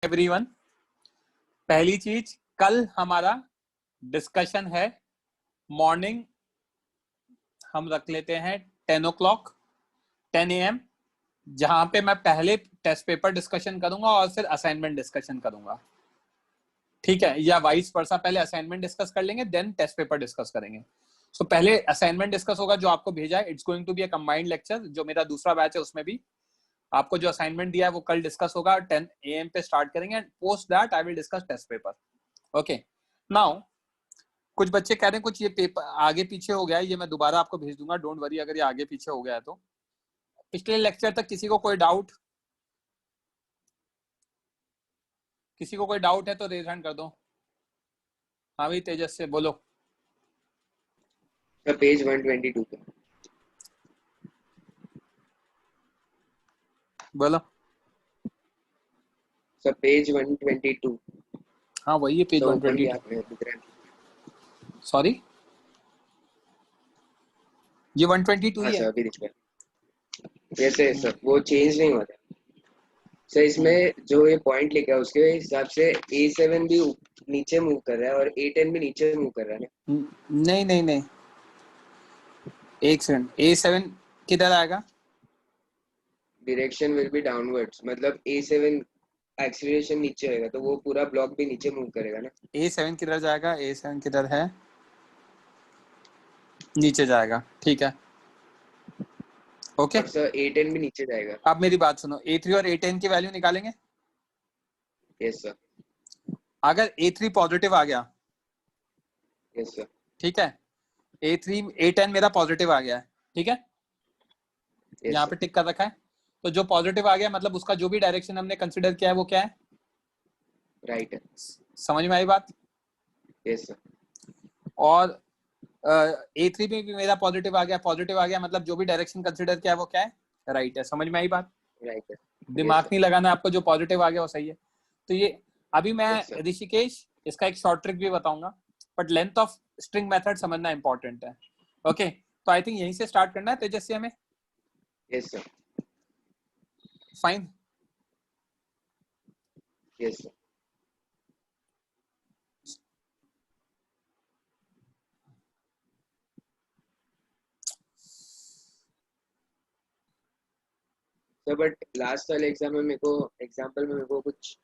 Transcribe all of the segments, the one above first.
Everyone. पहली चीज, कल हमारा डिस्कशन है मॉर्निंग, हम रख लेते हैं 10 o'clock 10 AM, जहां पे मैं पहले टेस्ट पेपर डिस्कशन करूंगा और फिर असाइनमेंट डिस्कशन करूंगा। ठीक है, या वाइस वर्सा, पहले असाइनमेंट डिस्कस कर लेंगे देन टेस्ट पेपर डिस्कस करेंगे। सो पहले असाइनमेंट डिस्कस होगा जो आपको भेजा है। It's going to be a combined lecture. जो मेरा दूसरा बैच है उसमें भी आपको जो असाइनमेंट दिया है वो कल डिस्कस होगा। 10 AM पे स्टार्ट करेंगे and post that I will discuss test paper. Okay, now कुछ बच्चे कह रहे हैं कुछ ये पेपर आगे पीछे हो गया है, ये मैं दोबारा आपको भेज दूंगा, डोंट वरी अगर ये आगे पीछे हो गया है तो। पिछले लेक्चर तक किसी को कोई डाउट, किसी को कोई डाउट है तो रेज हैंड कर दो। हाँ भाई तेजस से बोलो। पेज 122 पे बोलो सर, पेज 122। हाँ वही है पेज सर ऊपर भी 122। आप दिख रहे हैं। सॉरी, ये 122 हाँ ही है। सर, अभी दिख रहा है। यस सर, वो चेंज नहीं हुआ था सर। इसमें जो ये पॉइंट लिखा है उसके हिसाब से A7 भी नीचे मूव कर रहा है और A10 भी नीचे मूव कर रहा है ना। नहीं नहीं नहीं, एक सेकंड, A7 किधर आएगा? डायरेक्शन विल बी डाउनवर्ड्स, मतलब A7 एक्सीलरेशन नीचे रहेगा तो वो पूरा ब्लॉक भी नीचे मूव करेगा ना। A7 किधर जाएगा? A7 किधर है? नीचे जाएगा, ठीक है। ओके, और सर A10 भी नीचे जाएगा। अब मेरी बात सुनो, A3 और A10 की वैल्यू निकालेंगे। Yes sir. अगर A3 पॉजिटिव आ गया, यस सर। ठीक है, A3 A10 मेरा पॉजिटिव आ गया है, ठीक है, यस यहाँ पे सर। टिक कर रखा है। तो जो पॉजिटिव आ गया मतलब उसका जो भी डायरेक्शन हमने कंसिडर किया है वो क्या है? राइट है। समझ में आई बात? Yes sir. और A3 में भी मेरा पॉजिटिव आ गया, पॉजिटिव आ गया मतलब जो भी डायरेक्शन कंसिडर किया है वो क्या है? राइट है। समझ में आई बात? राइट है। यस दिमाग सर। नहीं लगाना आपको, जो पॉजिटिव आ गया वो सही है। तो ये अभी मैं यस सर। ऋषिकेश इसका एक शॉर्ट ट्रिक भी बताऊंगा, but length of string method समझना इंपॉर्टेंट है। ओके, तो आई थिंक यहीं से स्टार्ट करना है तेजस्वी हमें। Yes sir. Fine. Yes sir. Sir but last वाले एग्जाम्पल में मेरे को कुछ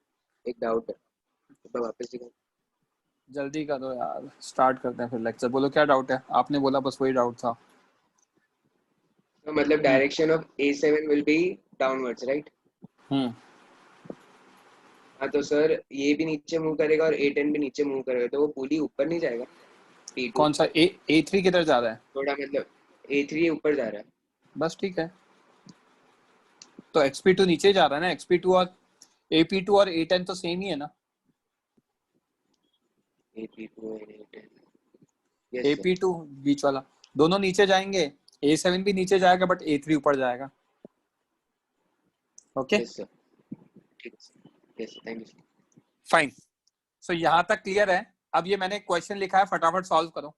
एक डाउट है, तो वापस दिखाओ। जल्दी करो यार, स्टार्ट करते हैं फिर लेक्चर। बोलो क्या डाउट है? आपने बोला बस वही डाउट था। तो मतलब direction of A7 will be downwards, right? Hmm हाँ तो सर ये भी नीचे मूव करेगा और A10 भी नीचे मूव करेगा, तो वो पुली ऊपर नहीं जाएगा? T2 कौन सा A3 किधर जा रहा है? थोड़ा मतलब A3 ऊपर जा रहा है। बस ठीक है, तो XP2 नीचे जा रहा है ना। XP2 और AP2 और A10 तो सेम ही है ना। AP2 और A10। Yes sir. AP2 बीच वाला, दोनों नीचे जाएंगे। A7 भी नीचे जाएगा बट A3 ऊपर जाएगा। Okay yes sir. ठीक है sir. Yes, thank you sir. Fine. So यहां तक क्लियर है। अब ये मैंने क्वेश्चन लिखा है, फटाफट सॉल्व करो।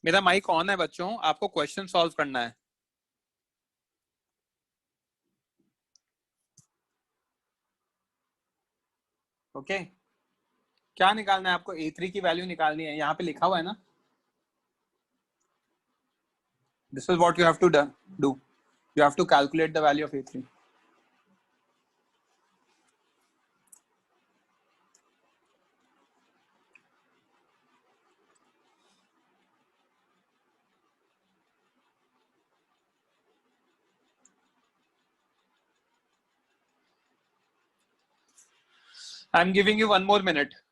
मेरा माइक ऑन है बच्चों, आपको क्वेश्चन सॉल्व करना है। ओके, क्या निकालना है आपको? A3 की वैल्यू निकालनी है, यहाँ पे लिखा हुआ है ना। This is what you have to do, you have to calculate the value of A3. I'm giving you 1 more minute.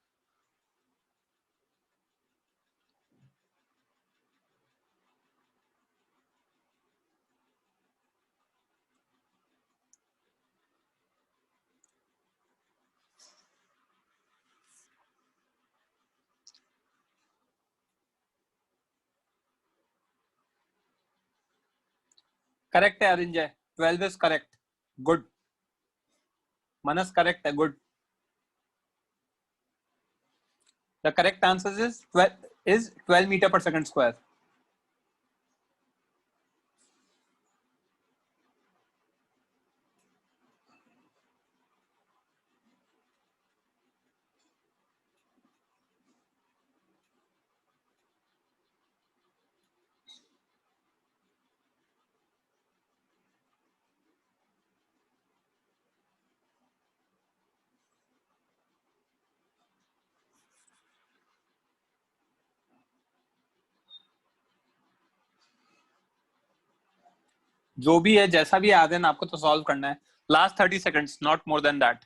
Correct है Arinjay, 12 is correct, good. Manas correct है, good. The correct answer is 12 metre per second square. जो भी है, जैसा भी आ देना, आपको तो सॉल्व करना है। Last 30 seconds, not more than that.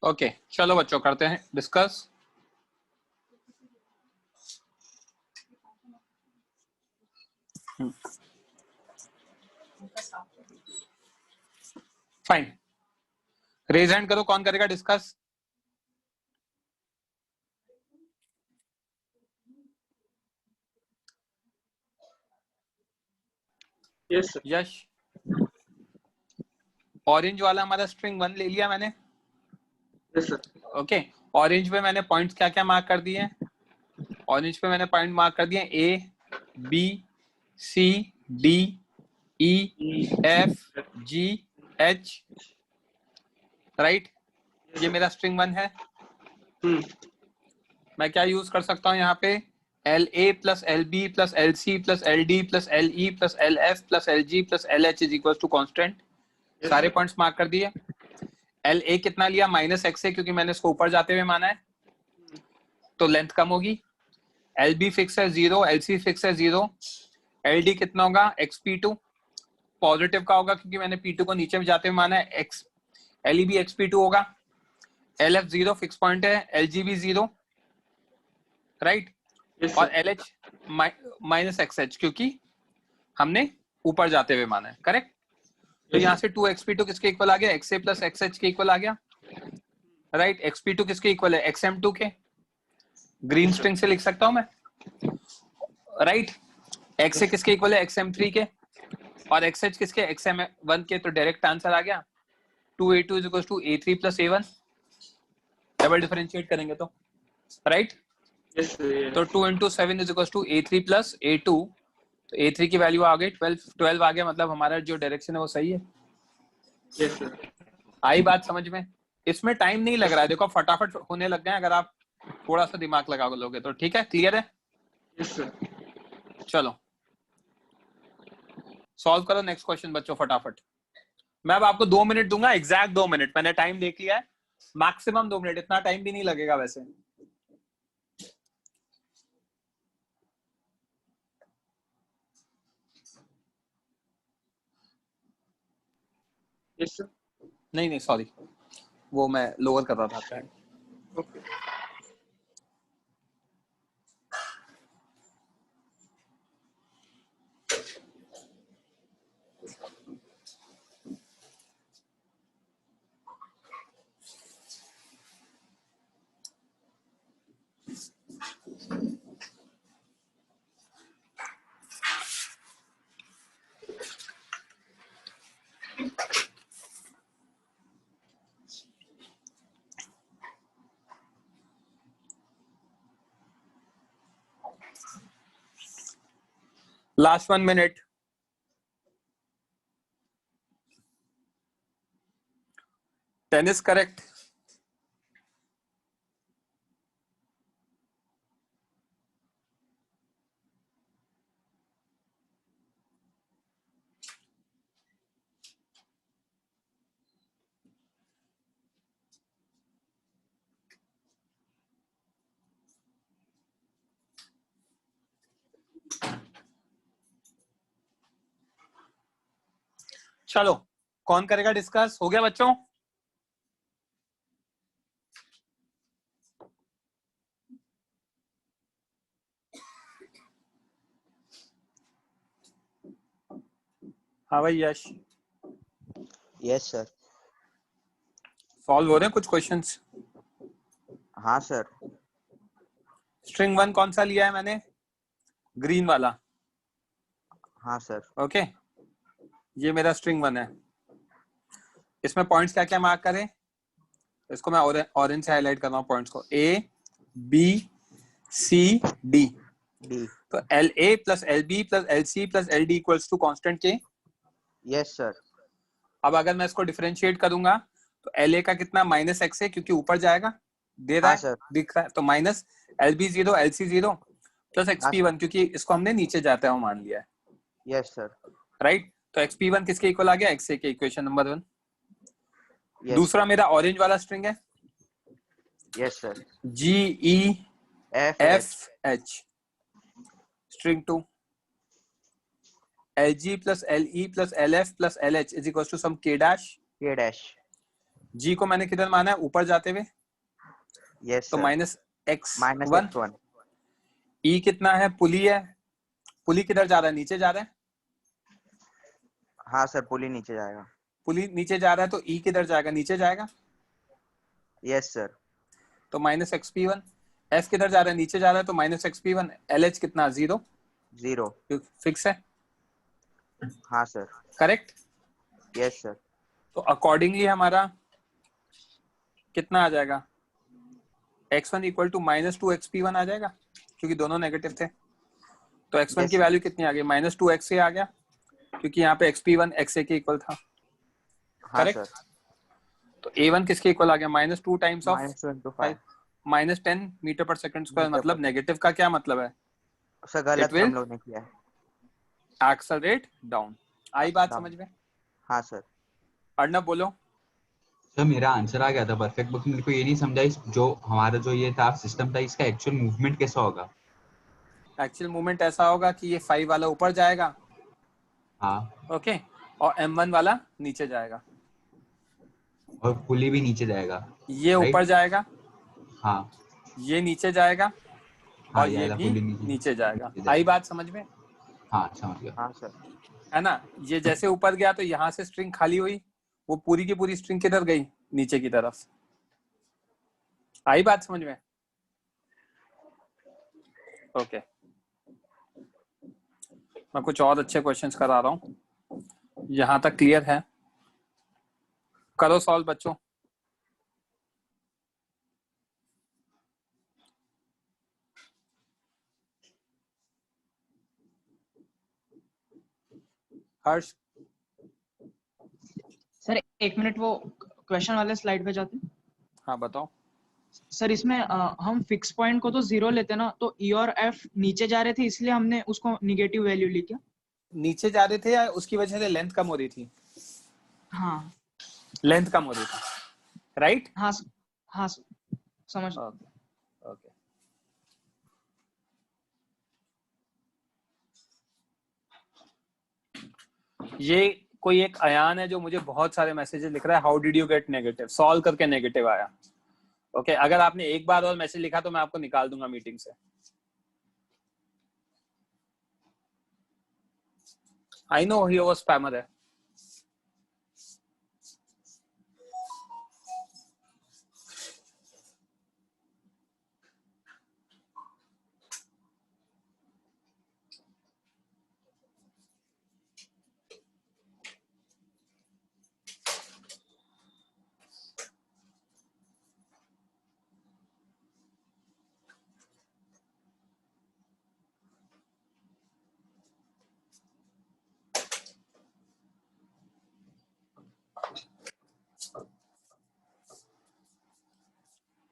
Okay, चलो बच्चों करते हैं डिस्कस। फाइन, रेज हैंड करो, कौन करेगा discuss? Yes sir. Yash, orange वाला हमारा स्ट्रिंग 1 ले लिया मैंने। Yes sir. ओके, ऑरेंज पे मैंने पॉइंट्स क्या क्या मार्क कर दिए? ऑरेंज पे मैंने पॉइंट मार्क कर दिए A, B, C, D, E, F, G, H, right. ये मेरा स्ट्रिंग 1 है। मैं क्या यूज कर सकता हूँ यहाँ पे? LA plus LB plus LC plus LD plus LE plus LF plus LG plus LH is equal to constant. सारे पॉइंट्स मार्क कर दिए। LA कितना लिया? -XA, क्योंकि मैंने इसको ऊपर जाते हुए माना है, तो लेंथ कम होगी। LB फिक्स है 0, LC फिक्स है 0। LD कितना होगा? XP2 पॉजिटिव का होगा, क्योंकि मैंने P2 को नीचे में जाते हुए माना है। LE भी XP2 होगा। LF 0 फिक्स पॉइंट है। LG भी 0, राइट। और LH -XH, क्योंकि हमने ऊपर जाते हुए माना है, करेक्ट। तो यहाँ से 2XP2 किसके इक्वल आ गया? XA प्लस XH के इक्वल आ गया, राइट। XP2 किसके इक्वल है? XM2 के। ग्रीन स्ट्रिंग से लिख सकता हूं मैं, राइट। XA किसके इक्वल है? XM3 के। और XH किसके? XM1 के। तो डायरेक्ट आंसर आ गया 2A2 is equal to A3 plus A1। Double differentiate करेंगे तो, राइट। तो 2 into 7 is equal to A3 plus A2। तो A3 की वैल्यू आ गई 12 आ गया, मतलब हमारा जो डायरेक्शन है वो सही है। Yes sir. आई बात समझ में? इसमें टाइम नहीं लग रहा है, देखो फटाफट होने लग गए अगर आप थोड़ा सा दिमाग लगा लोगे तो। ठीक है, क्लियर है? Yes sir. चलो सॉल्व करो नेक्स्ट क्वेश्चन बच्चों फटाफट। मैं अब आपको 2 मिनट दूंगा, एग्जैक्ट 2 मिनट। मैंने टाइम देख लिया है, मैक्सिमम 2 मिनट, इतना टाइम भी नहीं लगेगा वैसे। Yes, sir. नहीं नहीं सॉरी, वो मैं लोअर कर रहा था आपका। Okay. Last 1 minute. Tennis correct. चलो कौन करेगा डिस्कस? हो गया बच्चों? हाँ भाई यश, यस सर। सॉल्व हो रहे हैं कुछ क्वेश्चंस? हाँ सर। स्ट्रिंग 1 कौन सा लिया है मैंने? ग्रीन वाला। हाँ सर। ओके, ये मेरा स्ट्रिंग 1 है। इसमें पॉइंट्स क्या क्या मार्क करें? इसको मैं ऑरेंज से हाईलाइट कर रहा हूँ पॉइंट्स को। A B C D. D. तो L A plus L B plus L C plus L D equals to constant K. Yes sir. अब अगर मैं इसको डिफरेंशिएट करूंगा तो एल ए का कितना माइनस एक्स है, क्योंकि ऊपर जाएगा, दे रहा हाँ है सर। दिख रहा है, तो minus L B 0 L C 0 plus X हाँ पी 1, क्योंकि इसको हमने नीचे जाता है मान लिया है। Yes sir. राइट, तो एक्स पी 1 किसके इक्वल आ गया? एक्स ए के, इक्वेशन नंबर 1। यस दूसरा सर। मेरा ऑरेंज वाला स्ट्रिंग है yes sir. G E F F H. String 2 L G plus L E plus L F plus L H is equal to sum K dash. के dash. जी को मैंने किधर माना है? ऊपर जाते हुए, यस तो sir. Minus x minus 1। x1। ई कितना है? पुली है, पुली किधर जा रहा है? नीचे जा रहा है। हाँ सर, पुली नीचे जाएगा। पुली नीचे जा रहा है तो ई किधर जाएगा? नीचे जाएगा। Yes sir. तो माइनस एक्स पी 1। एफ किधर जा रहा है? नीचे जा रहा है, तो minus X P 1। L H कितना? 0। 0। फिक्स है। हाँ सर। करेक्ट। Yes sir. तो अकॉर्डिंगली हमारा कितना आ जाएगा? x1 equal to minus 2 X P 1 आ जाएगा, क्योंकि दोनों नेगेटिव थे। तो x1 Yes, की वैल्यू कितनी आ गई? माइनस 2 एक्स ए आ गया, क्योंकि यहाँ पे एक्स पी 1 एक्स ए के इक्वल था। हाँ करेक्ट। सर। तो a1 किसके इक्वल आ गया? Minus 2 times of minus 2 into 5 5, minus 10 metre per second square. Metre मतलब पर। नेगेटिव का क्या मतलब है? सर इट गलत विल हम लोग ने किया है। Accelerate down. आई बात समझ में? हाँ सर। अर्णव बोलो। सर मेरा आंसर आ गया था परफेक्ट, बट मेरे को ये नहीं समझा इस जो हमारा जो ये था सिस्टम था, इसका एक्चुअल मूवमेंट कैसा होगा? एक्चुअल मूवमेंट ऐसा होगा कि ये 5 वाला ऊपर जाएगा, हाँ, ओके, और m1 वाला नीचे जाएगा। और पुली भी नीचे जाएगा। ये राइट? ऊपर जाएगा, हाँ ये नीचे जाएगा, हाँ, और ये वाला भी पुली नीचे जाएगा। नीचे आई बात समझ में? हाँ समझ गया। हाँ सर। है ना? ये जैसे ऊपर गया तो यहाँ से स्ट्रिंग खाली हुई, वो पूरी की पूरी स्ट्रिंग किधर गई? नीचे की तरफ। आई बात समझ में? ओके, मैं कुछ और अच्छे क्वेश्चंस करा रहा हूँ। यहां तक क्लियर है? करो सॉल्व बच्चों। हर्ष। सर 1 मिनट, वो क्वेश्चन वाले स्लाइड पे जाते हैं। हाँ बताओ। सर इसमें हम फिक्स पॉइंट को तो 0 लेते ना, तो ई और एफ नीचे जा रहे थे इसलिए हमने उसको निगेटिव वैल्यू ली क्या? नीचे जा रहे थे या उसकी वजह से लेंथ कम हो रही थी? हाँ लेंथ कम हो रही थी, राइट? हाँ हाँ समझ। Okay okay. ये कोई एक अयान है जो मुझे बहुत सारे मैसेजेस लिख रहा है, how did you get negative, solve करके नेगेटिव आया। ओके अगर आपने एक बार और मैसेज लिखा तो मैं आपको निकाल दूंगा मीटिंग से। आई नो ही वो स्पैमर है।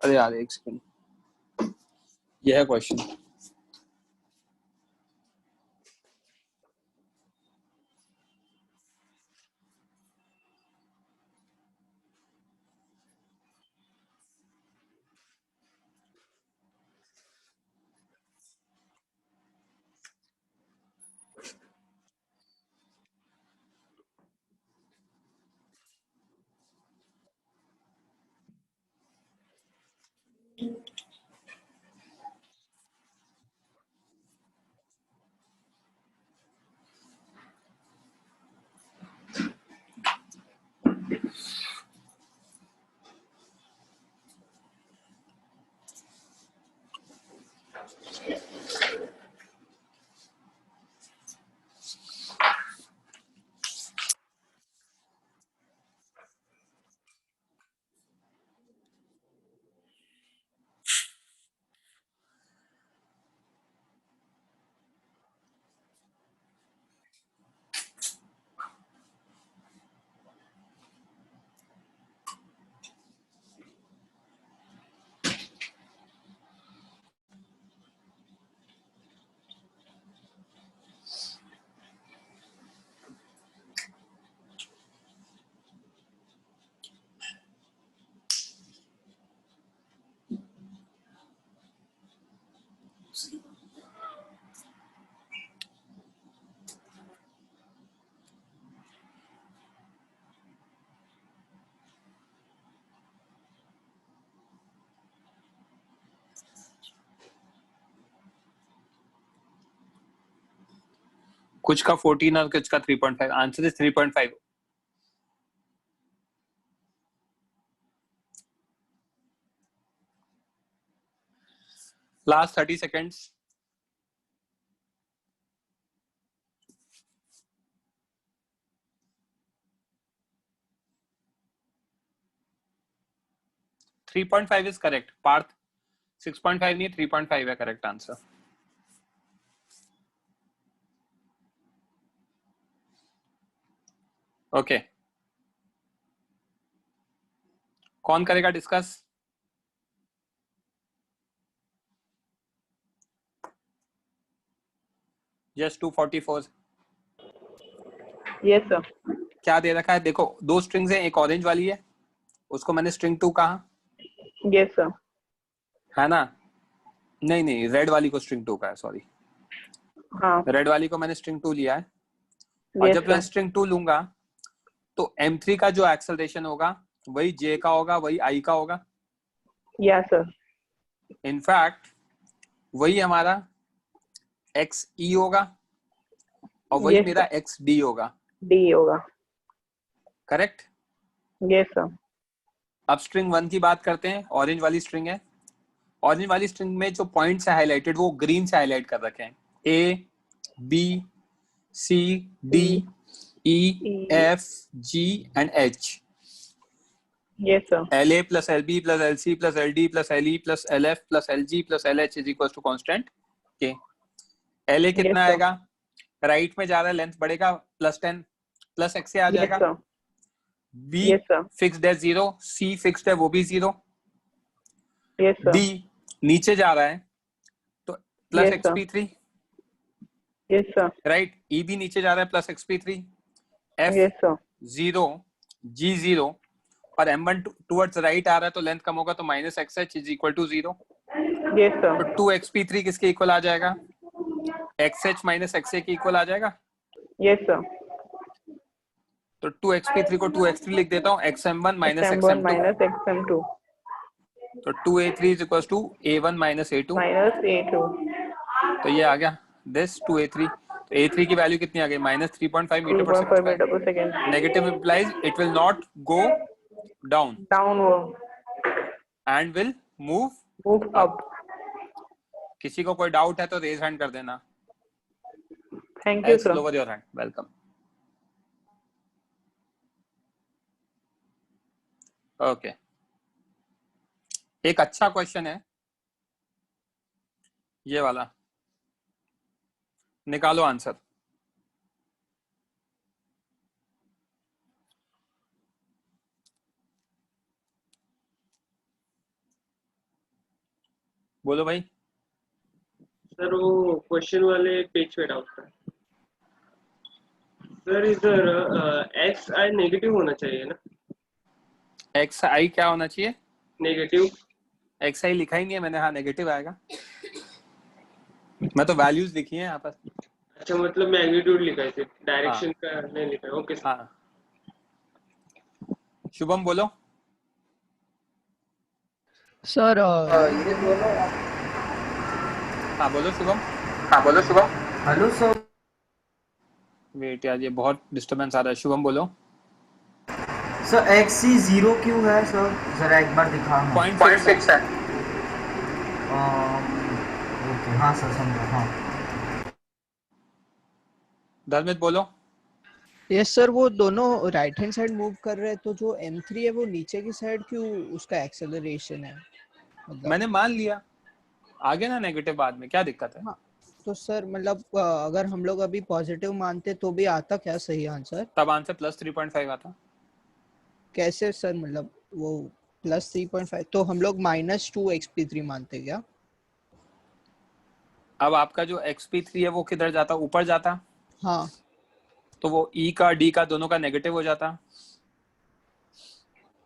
अरे यार एक सेकंड, यह है क्वेश्चन। कुछ का 14 और कुछ का 3.5। Answer is 3.5। Last 30 seconds. Three 3.5 is correct. Parth 6.5 नहीं 3.5 है करेक्ट आंसर। ओके कौन करेगा डिस्कस? जस्ट 244। Yes sir. क्या दे रखा है देखो, दो स्ट्रिंग्स हैं, एक ऑरेंज वाली है उसको मैंने स्ट्रिंग 2 कहा, यस सर। है ना? नहीं नहीं रेड वाली को स्ट्रिंग 2 का है, सॉरी। हाँ रेड वाली को मैंने स्ट्रिंग 2 लिया है और यस जब मैं सर। स्ट्रिंग 2 लूंगा तो m3 का जो एक्सेलरेशन होगा वही j का होगा, वही i का होगा। Yes sir. इनफैक्ट वही हमारा xe होगा और वही Yes, मेरा xd होगा। डी होगा। करेक्ट। Yes sir. अब स्ट्रिंग 1 की बात करते हैं। ऑरेंज वाली स्ट्रिंग है, ऑरेंज वाली स्ट्रिंग में जो पॉइंट्स है हाईलाइटेड वो ग्रीन से हाईलाइट कर रखे हैं। a b c d e f g and h। Yes sir. LA plus LB plus LC plus LD plus LE plus LF plus LG plus LH is equals to constant K। LA कितना Yes, sir. आएगा? Right में जा रहा है, length बढ़ेगा, +10 plus x से आ yes जाएगा। Sir. B yes sir. Fixed है 0, C फिक्स्ड है वो भी 0, यस सर। D नीचे जा रहा है तो plus Yes, sir. xp3, yes sir. Right. E भी नीचे जा रहा है plus xp3, F yes sir. 0, G 0 और M1 टुवर्ड्स राइट आ रहा है तो लेंथ कम होगा तो minus XH is equal to 0। Yes तो सर। 2xp3 किसके इक्वल आ जाएगा? XH माइनस XA के इक्वल आ जाएगा। Yes sir. तो 2xp3 को 2x3 लिख देता हूँ, xm1 minus XM1 xm2, minus XM2 तो 2a3 is equal to a1 minus a2, minus A2. तो ये आ गया दिस 2a3, तो a3 की वैल्यू कितनी आ गई, -3.5 मीटर पर 3.5 second meter square. per second. Negative implies it will not go down Downward. and will move Move up. up. किसी को कोई डाउट है तो रेज हैंड कर देना, Thank you, else sir. lower your hand. Welcome. Okay, एक अच्छा question है ये वाला, निकालो आंसर। बोलो भाई। सर वो क्वेश्चन वाले पेज पे डाउट था सर। इधर एक्स आई नेगेटिव होना चाहिए ना? एक्स आई क्या होना चाहिए? नेगेटिव। एक्स आई लिखा ही नहीं है मैंने, हाँ नेगेटिव आएगा, मैं तो वैल्यूज लिखी है यहाँ पर। अच्छा, मतलब मैग्नीट्यूड लिखा है, डायरेक्शन का नहीं लिखा है। Okay sir. हाँ, शुभम बोलो। सर हाँ बोलो शुभम। Hello sir. वेट यार, ये बहुत डिस्टरबेंस आ रहा है, शुभम बोलो। सर XC 0 क्यों है सर? जरा एक बार दिखा। 0.6 है। ओके, हाँ सर समझा। हाँ धर्मित बोलो। यस सर, वो दोनों राइट हैंड साइड मूव कर रहे हैं, तो जो M3 है वो नीचे की साइड क्यों उसका एक्सेलरेशन है? मतलब मैंने मान लिया, आगे ना नेगेटिव बाद में, क्या दिक्कत है? हाँ, तो सर मतलब अगर हम लोग अभी पॉजिटिव मानते तो भी आता क्या सही आंसर? तब आंसर +3.5 आता। कैसे सर, मतलब वो +3.5 तो हम लोग -2xp3 मानते क्या? अब आपका जो xp3 है वो किधर जाता, ऊपर जाता, हाँ तो वो e का d का दोनों का नेगेटिव हो जाता,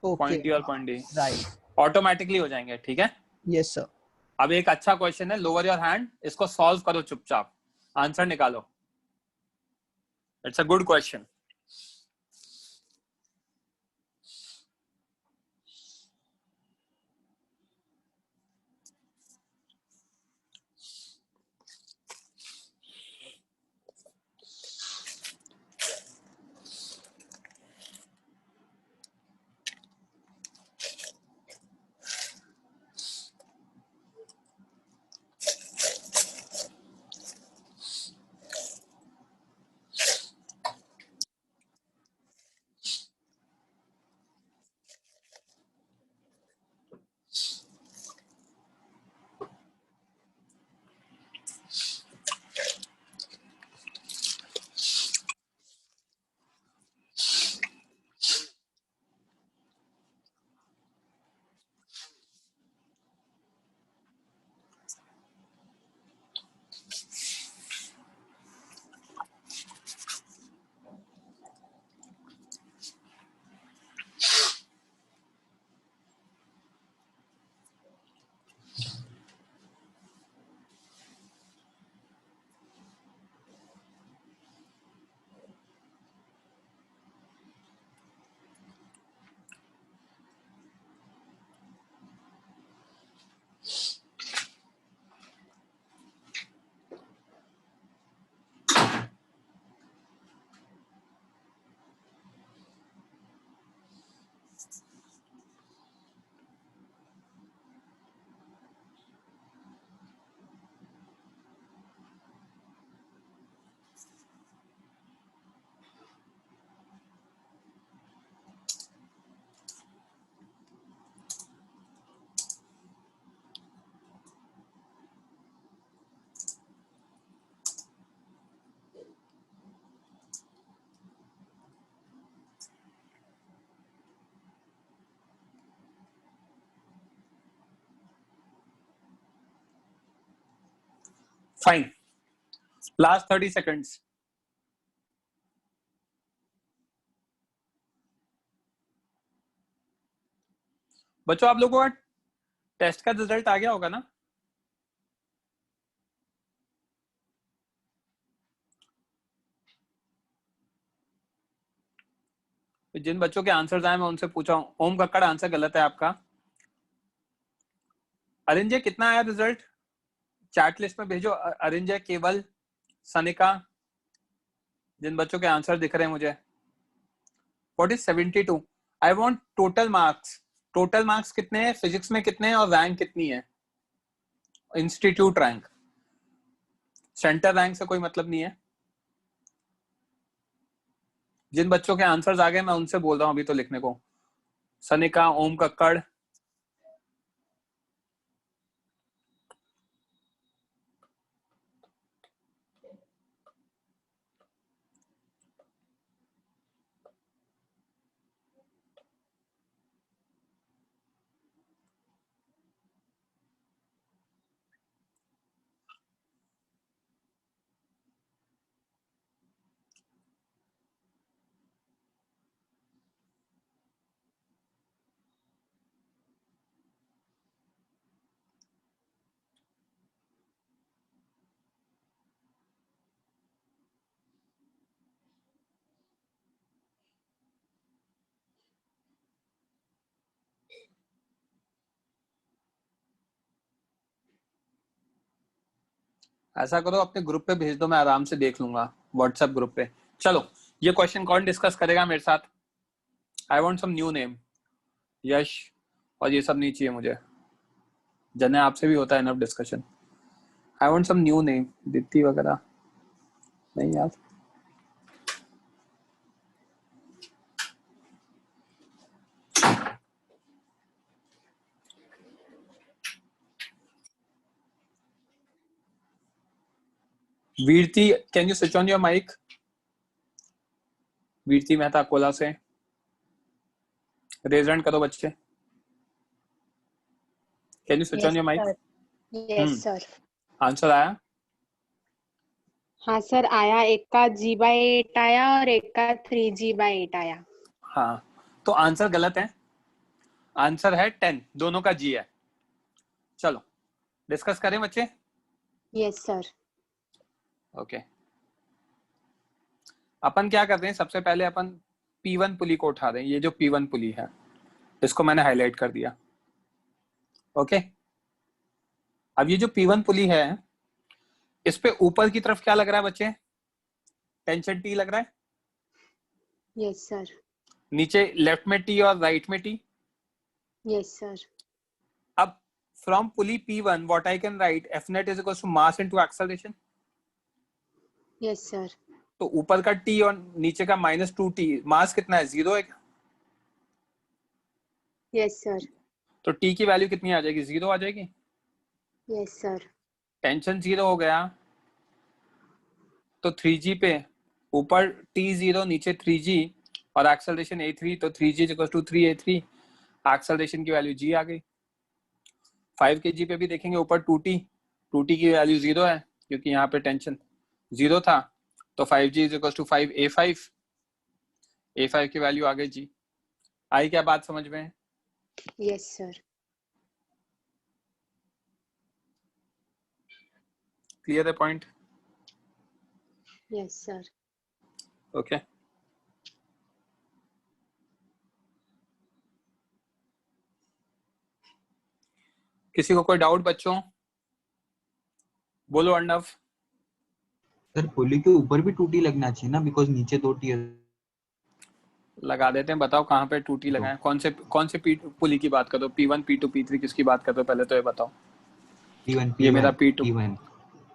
ओके, पॉइंट e और पॉइंट d राइट, ऑटोमेटिकली हो जाएंगे, ठीक है। Yes sir. अब एक अच्छा क्वेश्चन है, लोअर योर हैंड, इसको सॉल्व करो चुपचाप, आंसर निकालो। It's a good question. Fine, last 30 seconds. बच्चों आप लोगों का टेस्ट का रिजल्ट आ गया होगा ना? जिन बच्चों के आंसर्स आए मैं उनसे पूछा हूँ। ओम कक्कड़ आंसर गलत है आपका। अरिंजय कितना आया रिजल्ट? चैट लिस्ट में भेजो। अरिंजय, केवल, सनिका, जिन बच्चों के आंसर दिख रहे हैं मुझे। What is 72? I want total marks. Total marks कितने हैं, फिजिक्स में कितने हैं और रैंक कितनी है? इंस्टीट्यूट रैंक, सेंटर रैंक से कोई मतलब नहीं है। जिन बच्चों के आंसर्स आ गए मैं उनसे बोल रहा हूं अभी तो लिखने को। सनिका, ओम कक्कड़, ऐसा करो अपने ग्रुप पे भेज दो, मैं आराम से देख लूंगा व्हाट्सएप ग्रुप पे। चलो ये क्वेश्चन कौन डिस्कस करेगा मेरे साथ? I want some new name. Yash और ये सब नहीं चाहिए मुझे। जने आपसे भी होता है ना discussion. I want some new name. Deepti वगैरह नहीं यार। Virati, can you switch on your mic? Virati Mehta कोला से रेज हैंड करो बच्चे। Can you switch on your mic? Yes sir. Answer आया? हाँ सर आया। एक का G/8 आया और एक का 3G/8 आया। हाँ तो आंसर गलत है। आंसर है 10, दोनों का G है। चलो डिस्कस करें बच्चे। Yes sir. ओके अपन क्या करते हैं, सबसे पहले अपन P1 पुली को उठा दें। ये जो P1 पुली है इसको मैंने हाईलाइट कर दिया। ओके अब ये जो P1 पुली है इस पे ऊपर की तरफ क्या लग रहा है बच्चे? टेंशन T लग रहा है। Yes sir. नीचे लेफ्ट में T और राइट में T। Yes sir. अब from pulley P1 what I can write F net is equals to mass into acceleration। Yes sir. तो ऊपर का T और नीचे का -2T, मास कितना है? 0 है। Yes sir. तो T की वैल्यू कितनी आ जाएगी? 0 आ जाएगी। Yes sir. टेंशन 0 हो गया तो 3G पे ऊपर T0 नीचे 3G और एक्सेलरेशन A3, तो 3G = 3A3। एक्सेलरेशन की वैल्यू G आ गई। 5 kg पे भी देखेंगे ऊपर 2T, 2T की वैल्यू 0 है क्योंकि यहाँ पे टेंशन 0 था। तो 5G = 5A5। A5 की वैल्यू आ गई G। आई क्या बात समझ में? Yes sir. क्लियर है पॉइंट? Yes sir. ओके किसी को कोई डाउट बच्चों? बोलो अर्णव। सर पुली के ऊपर भी 2T लगना चाहिए ना, बिकॉज नीचे 2T लगा देते हैं। बताओ कहाँ पे 2T लगाएं? कौन से पुली की बात कर रहे हो? P1, P2, P3 किसकी बात कर रहे हो? पहले तो ये बताओ। P1 ये मेरा P2। P1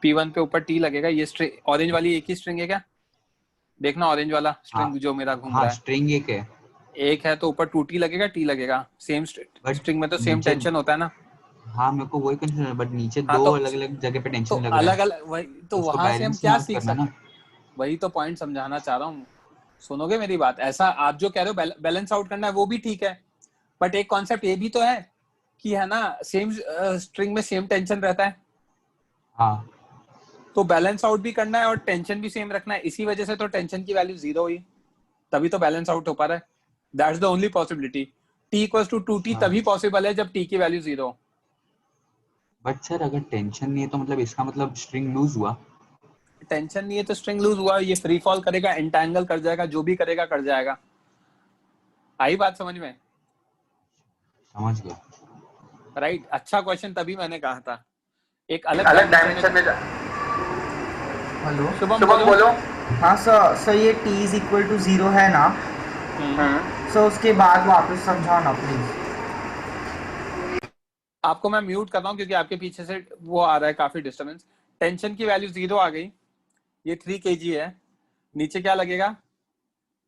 P1 पे ऊपर T लगेगा। ये स्ट्रिंग ऑरेंज वाली एक ही स्ट्रिंग है क्या? देखना ऑरेंज वाला स्ट्रिंग जो मेरा घूम रहा है। स्ट्रिंग एक है तो ऊपर 2T लगेगा, T लगेगा। सेम स्ट्रिंग में तो सेम नीचे- टेंशन होता है ना। हाँ मेरे को वही कंफ्यूजन है, बट नीचे हाँ, दो तो- अलग अलग जगह पे टेंशन तो लग रहा अलग है। अलग वही तो उसको वहां से हम balance क्या मार्क सीख करना सकते ना। हैं? वही तो पॉइंट समझाना चाह रहा हूँ। सुनोगे मेरी बात? ऐसा आप जो कह रहे हो बैलेंस आउट करना है वो भी ठीक है, बट एक कॉन्सेप्ट ये भी तो है कि है ना सेम स्ट्रिंग में सेम टेंशन रहता है। हाँ तो बैलेंस आउट भी करना है और टेंशन भी सेम रखना है। इसी वजह से तो टेंशन की वैल्यू 0 हुई, तभी तो बैलेंस आउट हो पा रहा है। That's the only possibility. T = 2T हाँ। तभी पॉसिबल है जब T की वैल्यू 0। बट सर अगर टेंशन नहीं है तो मतलब इसका मतलब स्ट्रिंग लूज हुआ। टेंशन नहीं है तो स्ट्रिंग लूज हुआ। ये फ्री फॉल करेगा, एंटैंगल कर जाएगा, जो भी करेगा कर जाएगा। आई बात समझ में? समझ गया। राइट, अच्छा क्वेश्चन, तभी मैंने कहा था एक अलग अलग डायमेंशन में। हेलो शुभम बोलो। हाँ सर, ये t इज इक्वल टू 0 है ना? सर उसके बाद वापस समझाओ ना प्लीज। आपको मैं म्यूट कर रहा हूँ क्योंकि आपके पीछे से वो आ रहा है काफी डिस्टरबेंस। टेंशन की वैल्यू 0 आ गई, ये 3 kg है, नीचे क्या लगेगा?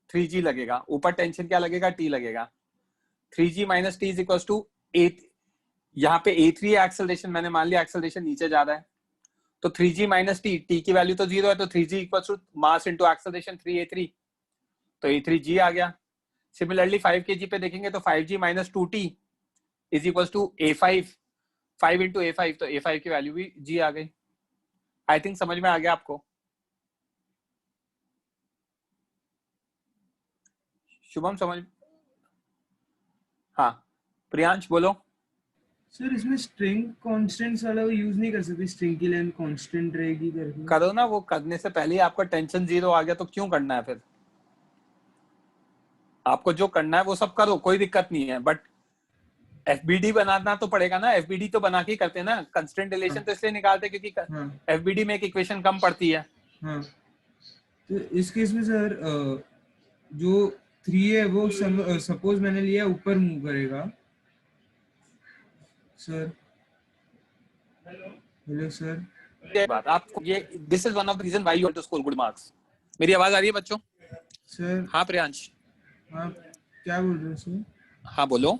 3g लगेगा, ऊपर टेंशन क्या लगेगा? t लगेगा। 3g minus T is equal to A, यहाँ पे a3 एक्सेलरेशन, मैंने मान लिया एक्सेलरेशन नीचे जा रहा है, तो 3g माइनस टी, टी की वैल्यू तो 0 है, तो 3g equal to mass into acceleration 3a3, तो a3g आ गया। सिमिलरली 5 kg पे देखेंगे तो 5g minus 2t is equal to a5, 5 into a5, तो a5 की वैल्यू भी g आ गई। आई थिंक समझ में आ गया आपको। शुभम समझ? हाँ, प्रियांश बोलो। सर इसमें स्ट्रिंग कांस्टेंट्स वाला यूज नहीं कर सकते, स्ट्रिंग की लेंथ कांस्टेंट रहेगी करके? करो ना, वो करने से पहले ही आपका टेंशन 0 आ गया तो क्यों करना है फिर? आपको जो करना है वो सब करो, कोई दिक्कत नहीं है, बट एफबीडी बनाना तो पड़ेगा ना। एफबीडी तो बना के करते हैं ना, कंस्ट्रेंट रिलेशन तो इसलिए निकालते हैं क्योंकि एफबीडी में एक इक्वेशन कम पड़ती है। हाँ, तो इस केस में सर जो 3 है वो सपोज मैंने लिया ऊपर मूव करेगा सर। Hello sir. ये बात आपको, ये this is one of the reason why you have to score good marks. मेरी आवाज आ रही है बच्चों? सर हाँ प्रियांश। आप क्या बोल रहे हो सर? हाँ बोलो।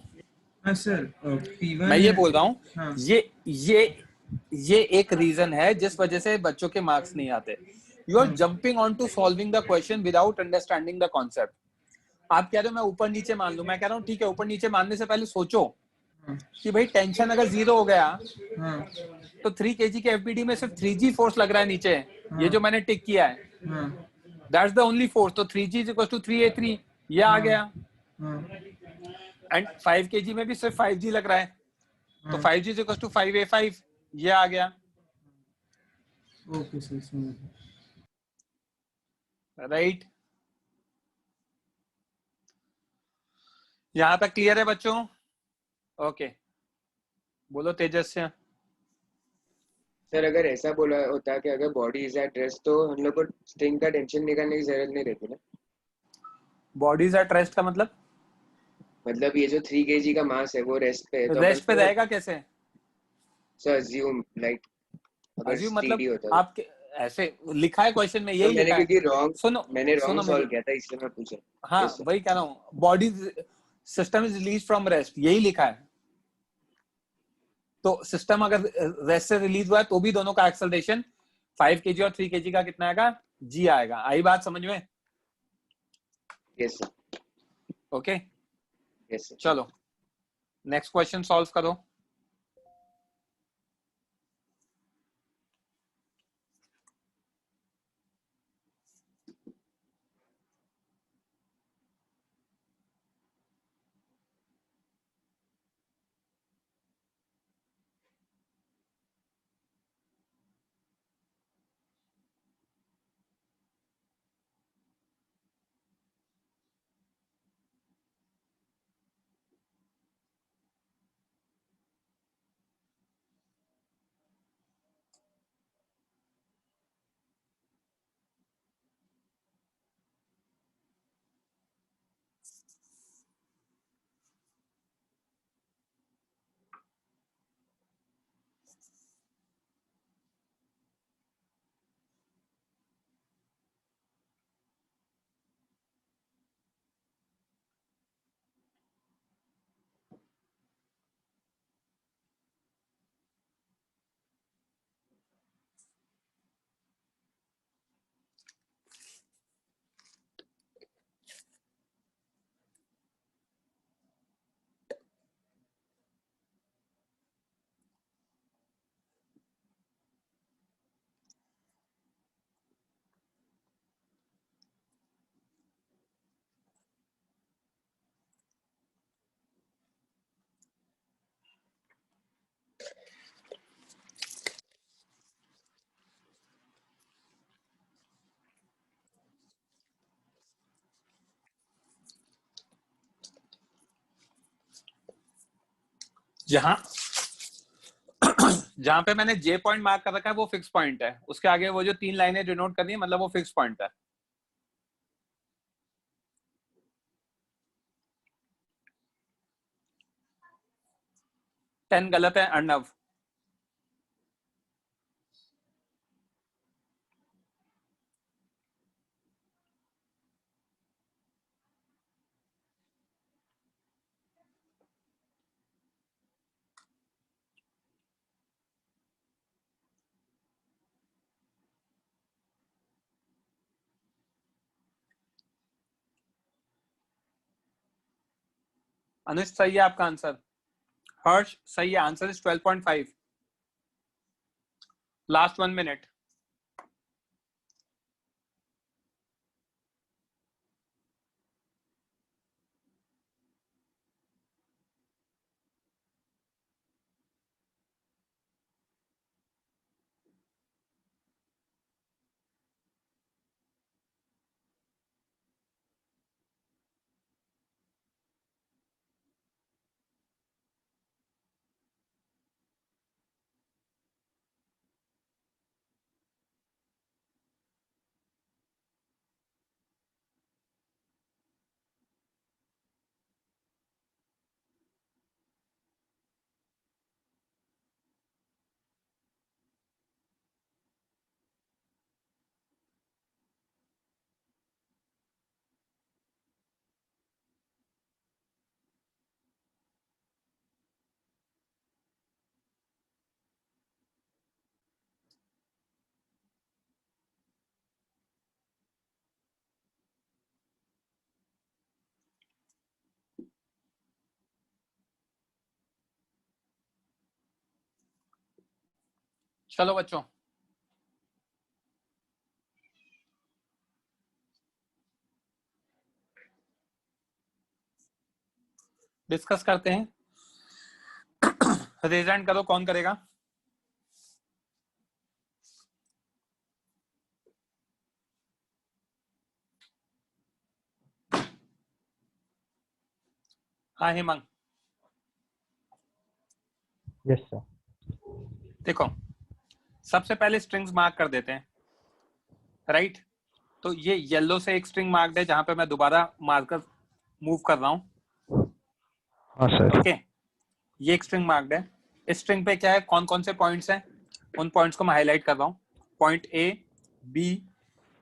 हाँ सर, P1 मैं ये है। बोल रहा हूँ, हाँ। ये एक रीजन है जिस वजह से बच्चों के मार्क्स नहीं आते। You are jumping on to solving the question without understanding the concept. आप कह रहे हो मैं ऊपर नीचे मान लूं, मैं कह रहा हूँ ठीक है, ऊपर नीचे मानने से पहले सोचो कि भाई टेंशन अगर 0 हो गया तो 3 kg के एफबीडी में सिर्फ 3g फोर्स लग रहा है नीचे, ये जो मैंने टिक किया है, दैट्स द ओनली फोर्स। तो 3g is equal to 3a3, ये आ गया। एंड 5 kg में भी सिर्फ 5g लग रहा है, तो 5g is equal to 5a5, ये आ गया। ओके सर, राइट, यहां तक क्लियर है बच्चों? ओके, बोलो तेजस्वी। सर अगर ऐसा बोला होता कि अगर बॉडी इज एट रेस्ट तो हम लोग को स्ट्रिंग का टेंशन निकालने की जरूरत नहीं रहती ना। बॉडी इज एट रेस्ट का मतलब ये जो 3 kg का मास है वो रेस्ट पे है, तो रेस्ट पे रहेगा कैसे? सर अज्यूम लाइक अगर अज्यूम स्टेडी मतलब होता आप ऐसे लिखा है क्वेश्चन में, यही तो मैंने लिखा है। क्योंकि मैंने रॉन्ग सुनो सॉल्व मेरी, किया था इसलिए मैं पूछा। हाँ वही कह रहा हूँ, body system is release from rest, यही लिखा है। तो सिस्टम अगर रेस्ट से रिलीज हुआ है तो भी दोनों का एक्सेलरेशन 5 kg और 3 kg का कितना आएगा? जी आएगा। आई बात समझ में? Yes sir. Okay, yes sir. चलो नेक्स्ट क्वेश्चन सॉल्व करो। जहां जहां पे मैंने जे पॉइंट मार्क कर रखा है वो फिक्स पॉइंट है, उसके आगे वो जो 3 लाइनें डिनोट कर रही है मतलब वो फिक्स पॉइंट है। टेन गलत है अर्णव। अनुज सही है आपका आंसर। हर्ष सही है, आंसर इज 12.5। Last 1 minute. चलो बच्चों, डिस्कस करते हैं। रेज हैंड करो, कौन करेगा? हाँ हेमंत। Yes sir. देखो, सबसे पहले स्ट्रिंग्स मार्क कर देते हैं, राइट? तो ये येलो से एक स्ट्रिंग मार्क्ड है जहां पे मैं दोबारा मार्कर मूव कर रहा हूं। हाँ सर। ओके, ये एक स्ट्रिंग मार्क्ड है। इस स्ट्रिंग पे क्या है, कौन कौन से पॉइंट्स हैं, उन पॉइंट्स को मैं हाईलाइट कर रहा हूं। Point A, B,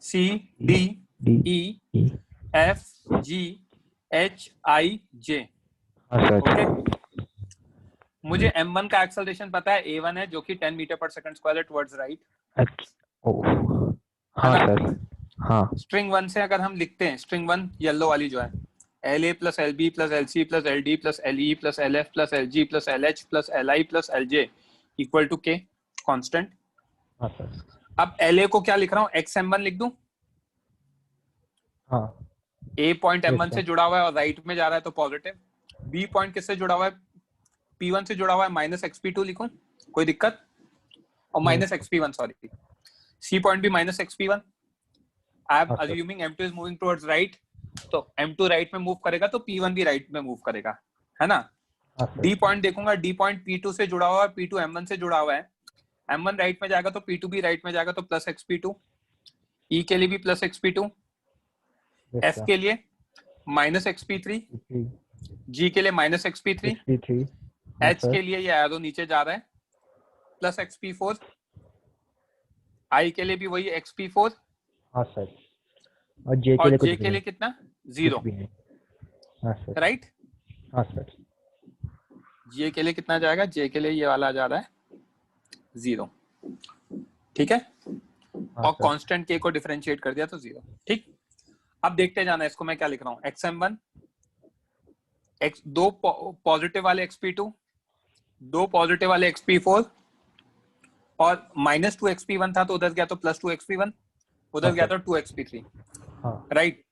C, D, E, F, G, H, I, J. हाँ सर। ओके, मुझे m1 का एक्सेलरेशन पता है, a1 है जो कि 10 मीटर पर सेकंड स्क्वायर है टुवर्ड्स राइट। हाँ सर। हाँ। स्ट्रिंग 1 से अगर हम लिखते हैं, स्ट्रिंग 1 येलो वाली जो है, LA plus LB plus LC plus LD plus LE plus LF plus LG plus LH plus LI plus LJ equal to K constant. हाँ सर। अब LA को क्या लिख रहा हूँ, XM1 लिख दूं। हाँ। A पॉइंट M1 से जुड़ा हुआ है और राइट में जा रहा है तो पॉजिटिव। B पॉइंट किससे जुड़ा हुआ है, P1 से जुड़ा हुआ है, माइनस XP2 लिखूं, कोई दिक्कत? और minus XP1 sorry. C point भी minus XP1। I am assuming M2 is moving towards right, तो M2 राइट में मूव करेगा तो P1 भी राइट में मूव करेगा, है ना? D पॉइंट देखूंगा, D पॉइंट P2 से जुड़ा हुआ है, P2 M1 से जुड़ा हुआ है, M1 राइट में जाएगा तो P2 भी राइट में जाएगा तो प्लस XP2। E के लिए भी प्लस XP2, F के लिए माइनस XP3, G के लिए माइनस XP3, H के लिए ये एरो नीचे जा रहा है प्लस XP4, I के लिए भी वही XP4। हाँ सर। और J के लिए कितना, 0, राइट? हाँ सर। J के लिए कितना जाएगा, J के लिए ये वाला जा रहा है 0, ठीक है? और कांस्टेंट K को डिफरेंशिएट कर दिया तो 0, ठीक? अब देखते जाना इसको, मैं क्या लिख रहा हूँ, XM1, दो पॉजिटिव वाले XP2, दो पॉजिटिव वाले XP4 और माइनस 2 XP1 था तो उधर गया तो प्लस 2 XP1, उधर गया तो 2 XP3, राइट?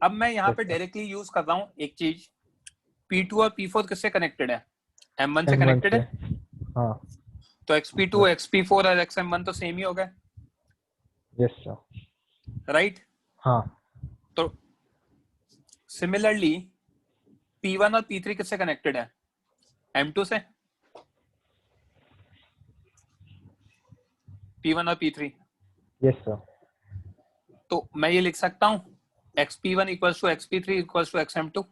अब मैं यहाँ पे डायरेक्टली यूज कर रहा हूँ एक चीज, P2 और P4 किससे कनेक्टेड है, M1 से कनेक्टेड है। हाँ। तो XP2, XP4 और XM1 तो सेम ही हो गए, यस सर, राइट? हाँ। तो सिमिलरली P1 और P3 किससे कनेक्टेड है, M2 से, P1 और P3? Yes sir. तो मैं ये लिख सकता हूँ XP1 equals to XP3 equals to XM2।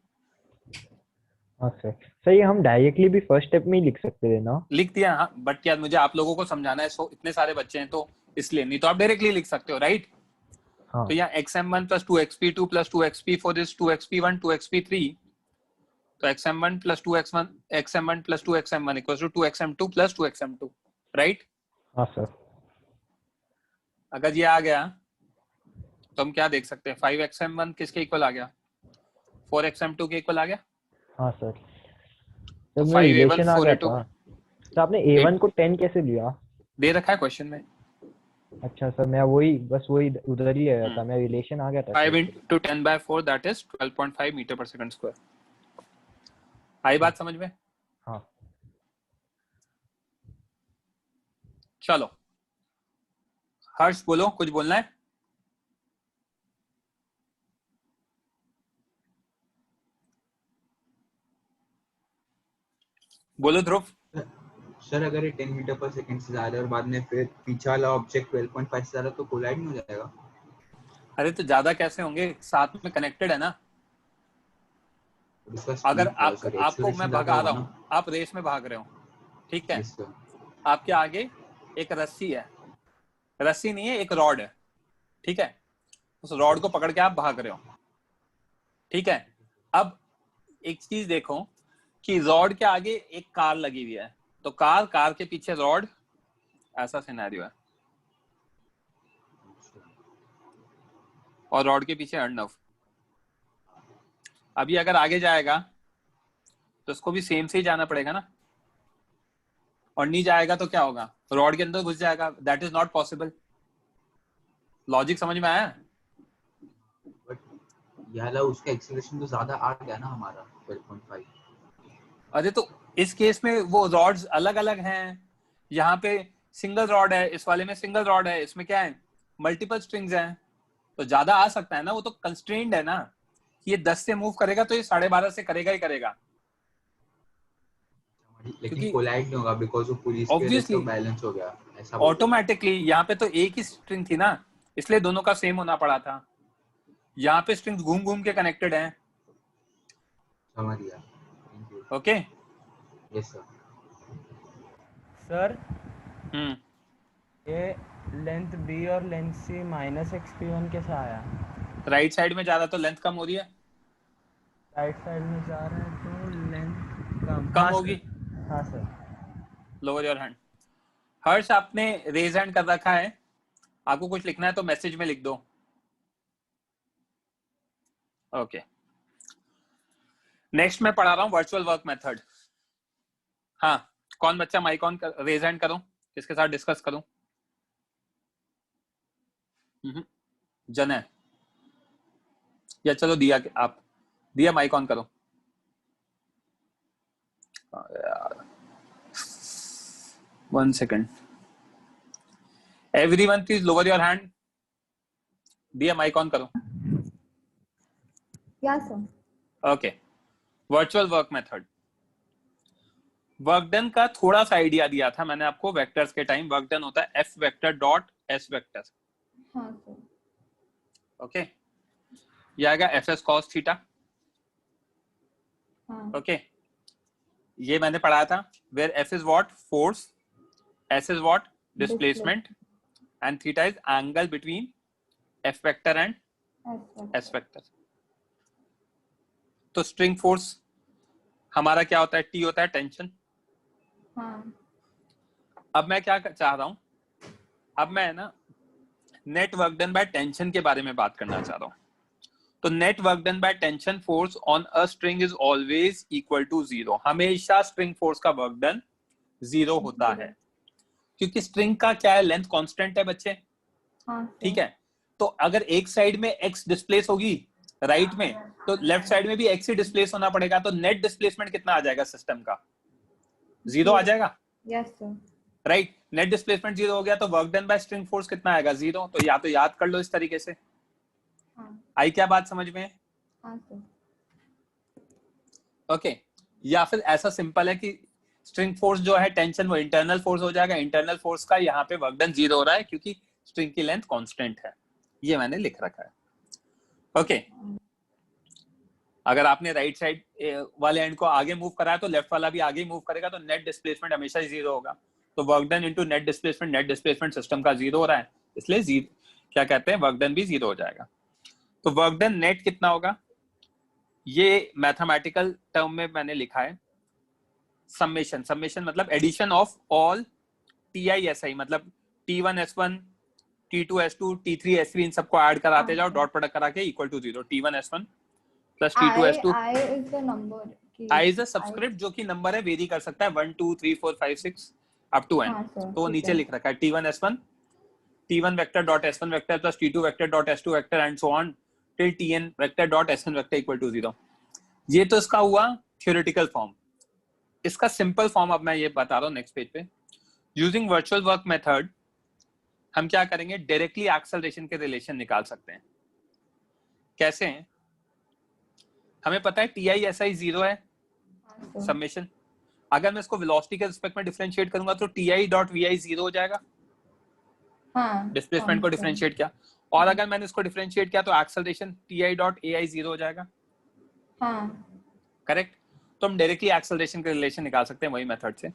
हाँ सर। सर ये हम डायरेक्टली भी फर्स्ट स्टेप में ही लिख सकते थे ना? लिख दिया, हाँ, बट यार मुझे आप लोगों को समझाना है, सो इतने सारे बच्चे हैं तो इसलिए, नहीं तो आप डायरेक्टली लिख सकते हो, राइट? हाँ। तो यहाँ XM1 plus 2XP2 plus 2XP4 is 2XP1 2XP3, तो XM1 plus 2XM1 XM1 plus 2XM1 equals to 2XM2 plus 2XM2, right? हाँ सर। अगर ये आ गया तो हम क्या देख सकते हैं, 5XM1 किसके इक्वल आ गया, 4XM2 के इक्वल आ गया। हाँ सर। तो मैं रिलेशन आ गया था। तो आपने A1 को 10 कैसे लिया? दे रखा है क्वेश्चन में। अच्छा सर, मैं वही उधर ही आया था, मैं रिलेशन आ गया था। 5 into 10/4 that is 12.5 metre per second square. आई बात समझ में? हाँ। चलो हर्ष बोलो, कुछ बोलना है? बोलो ध्रुव। सर अगर ये 10 मीटर पर सेकंड से जा रहा है और बाद में फिर पीछे वाला ऑब्जेक्ट 12.5 से जा रहा है तो कोलाइड नहीं हो जाएगा? अरे तो ज्यादा कैसे होंगे, साथ में कनेक्टेड है ना। अगर आपको मैं भगा रहा हूँ, आप रेस में भाग रहे हो, ठीक है, आपके आगे एक रस्सी है, रस्सी नहीं है, एक रॉड है, ठीक है, उस रॉड को पकड़ के आप भाग रहे हो, ठीक है। अब एक चीज देखो कि रॉड के आगे एक कार लगी हुई है, तो कार के पीछे रॉड, ऐसा सिनेरियो है, और रॉड के पीछे अर्नव। अभी अगर आगे जाएगा तो इसको भी सेम से ही जाना पड़ेगा ना, और नहीं जाएगा तो क्या होगा, रॉड के अंदर घुस जाएगा। That is not possible. Logic समझ में आया? याला उसका एक्सीलरेशन तो ज्यादा आ गया ना हमारा 12.5। अरे तो इस केस में वो रॉड्स अलग अलग हैं, यहाँ पे सिंगल रॉड है, इस वाले में सिंगल रॉड है, इसमें क्या है, मल्टीपल स्ट्रिंग्स हैं, तो ज्यादा आ सकता है ना। वो तो कंस्ट्रेंड है ना, ये 10 से मूव करेगा तो ये 12.5 से करेगा ही करेगा, लेकिन कोलाइड नहीं होगा बिकॉज़ वो पुलिस के बैलेंस हो गया ऐसा ऑटोमेटिकली। यहाँ पे तो एक ही स्ट्रिंग थी ना, इसलिए दोनों का सेम होना पड़ा था। यहाँ पे स्ट्रिंग्स घूम घूम के कनेक्टेड हैं। समझ गया। Okay yes sir. सर ये लेंथ बी और लेंथ सी माइनस XP1 कैसा आया? राइट साइड में जा रहा तो लेंथ कम हो रही है, राइट साइड में जा रहा है तो लेंथ कम होगी। हाँ sir. Lower your hand. Harsh आपने रेज हैंड कर रखा है, आपको कुछ लिखना है तो मैसेज में लिख दो। ओके नेक्स्ट मैं पढ़ा रहा हूँ वर्चुअल वर्क मेथड। हाँ कौन बच्चा माइक ऑन कर, रेज हैंड करो, किसके साथ डिस्कस करूं? जन या चलो दिया, आप दिया माइक ऑन करो। यार 1 second, everyone please lower your hand. दिया माइक ऑन करो। Yes sir. Okay virtual work method. Work done का थोड़ा सा आइडिया दिया था मैंने आपको वेक्टर्स के टाइम। वर्क डन होता है F vector dot S vector. हाँ सर। ओके ये आएगा FS cos थीटा। हाँ। ओके ये मैंने पढ़ाया था, where F is what force, S is what displacement and theta is angle between F vector and S vector। तो स्ट्रिंग फोर्स हमारा क्या होता है, T होता है टेंशन। हाँ। अब मैं क्या चाह रहा हूं, अब मैं ना net work done by tension के बारे में बात करना चाह रहा हूं। तो net work done by tension force on a string is always equal to 0। हमेशा स्ट्रिंग फोर्स का वर्क डन 0 होता है, क्योंकि स्ट्रिंग का क्या है, लेंथ कांस्टेंट है बच्चे। हाँ। ठीक है, तो अगर एक साइड में x डिस्प्लेस होगी राइट में, तो लेफ्ट साइड में भी x ही डिस्प्लेस होना पड़ेगा। तो नेट डिस्प्लेसमेंट कितना आ जाएगा सिस्टम का, 0 आ जाएगा। Yes sir. Right, net displacement 0 हो गया तो work done bye string force कितना आएगा, 0। तो या तो याद कर लो इस तरीके से। हाँ। आई क्या बात समझ में? हाँ सर। ओके या फिर ऐसा सिंपल है कि स्ट्रिंग फोर्स जो है टेंशन वो इंटरनल फोर्स हो जाएगा, इंटरनल फोर्स का यहाँ पे वर्क डन 0 हो रहा है क्योंकि स्ट्रिंग की लेंथ कांस्टेंट है, ये मैंने लिख रखा है। ओके अगर आपने राइट साइड वाले एंड को आगे मूव करा है तो लेफ्ट वाला भी आगे मूव करेगा, तो नेट डिस्प्लेसमेंट हमेशा 0 होगा। तो work done into net displacement system का 0 हो रहा है, इसलिए क्या कहते हैं वर्क डन भी 0 हो जाएगा। तो वर्क डन नेट कितना होगा, ये मैथमेटिकल टर्म में मैंने लिखा है समेशन मतलब एडिशन ऑफ ऑल TI/SI, मतलब T1S1 T2S2 T3S3 इन सबको ऐड कराते जाओ, डॉट प्रोडक्ट करा के equal to 0, T1S1 plus T2S2। I is the number I is a subscript जो कि नंबर है, वेरी कर सकता है 1 2 3 4 5 6 अप टू n। तो नीचे लिख रखा है T1S1 T1 vector dot S1 vector plus T2 vector dot S2 vector and so on till Tn vector dot Sn vector equal to 0। ये तो इसका हुआ थ्योरेटिकल फॉर्म। इसका सिंपल फॉर्म अब मैं ये बता रहा हूँ नेक्स्ट पेज पे। यूजिंग वर्चुअल वर्क मेथड हम क्या करेंगे, डायरेक्टली एक्सेलरेशन के रिलेशन निकाल सकते हैं। कैसे हैं, हमें पता है TI/SI 0 है समेशन, अगर मैं इसको वेलोसिटी के रिस्पेक्ट में डिफरेंशिएट करूंगा तो TI.VI 0 हो जाएगा, डिस्प्लेसमेंट को डिफरेंशिएट किया, और अगर मैंने इसको डिफरेंशिएट किया तो एक्सेलरेशन TI.AI 0 हो जाएगा, करेक्ट। तो हम डायरेक्टली एक्सेलरेशन के रिलेशन निकाल सकते हैं वही मेथड से।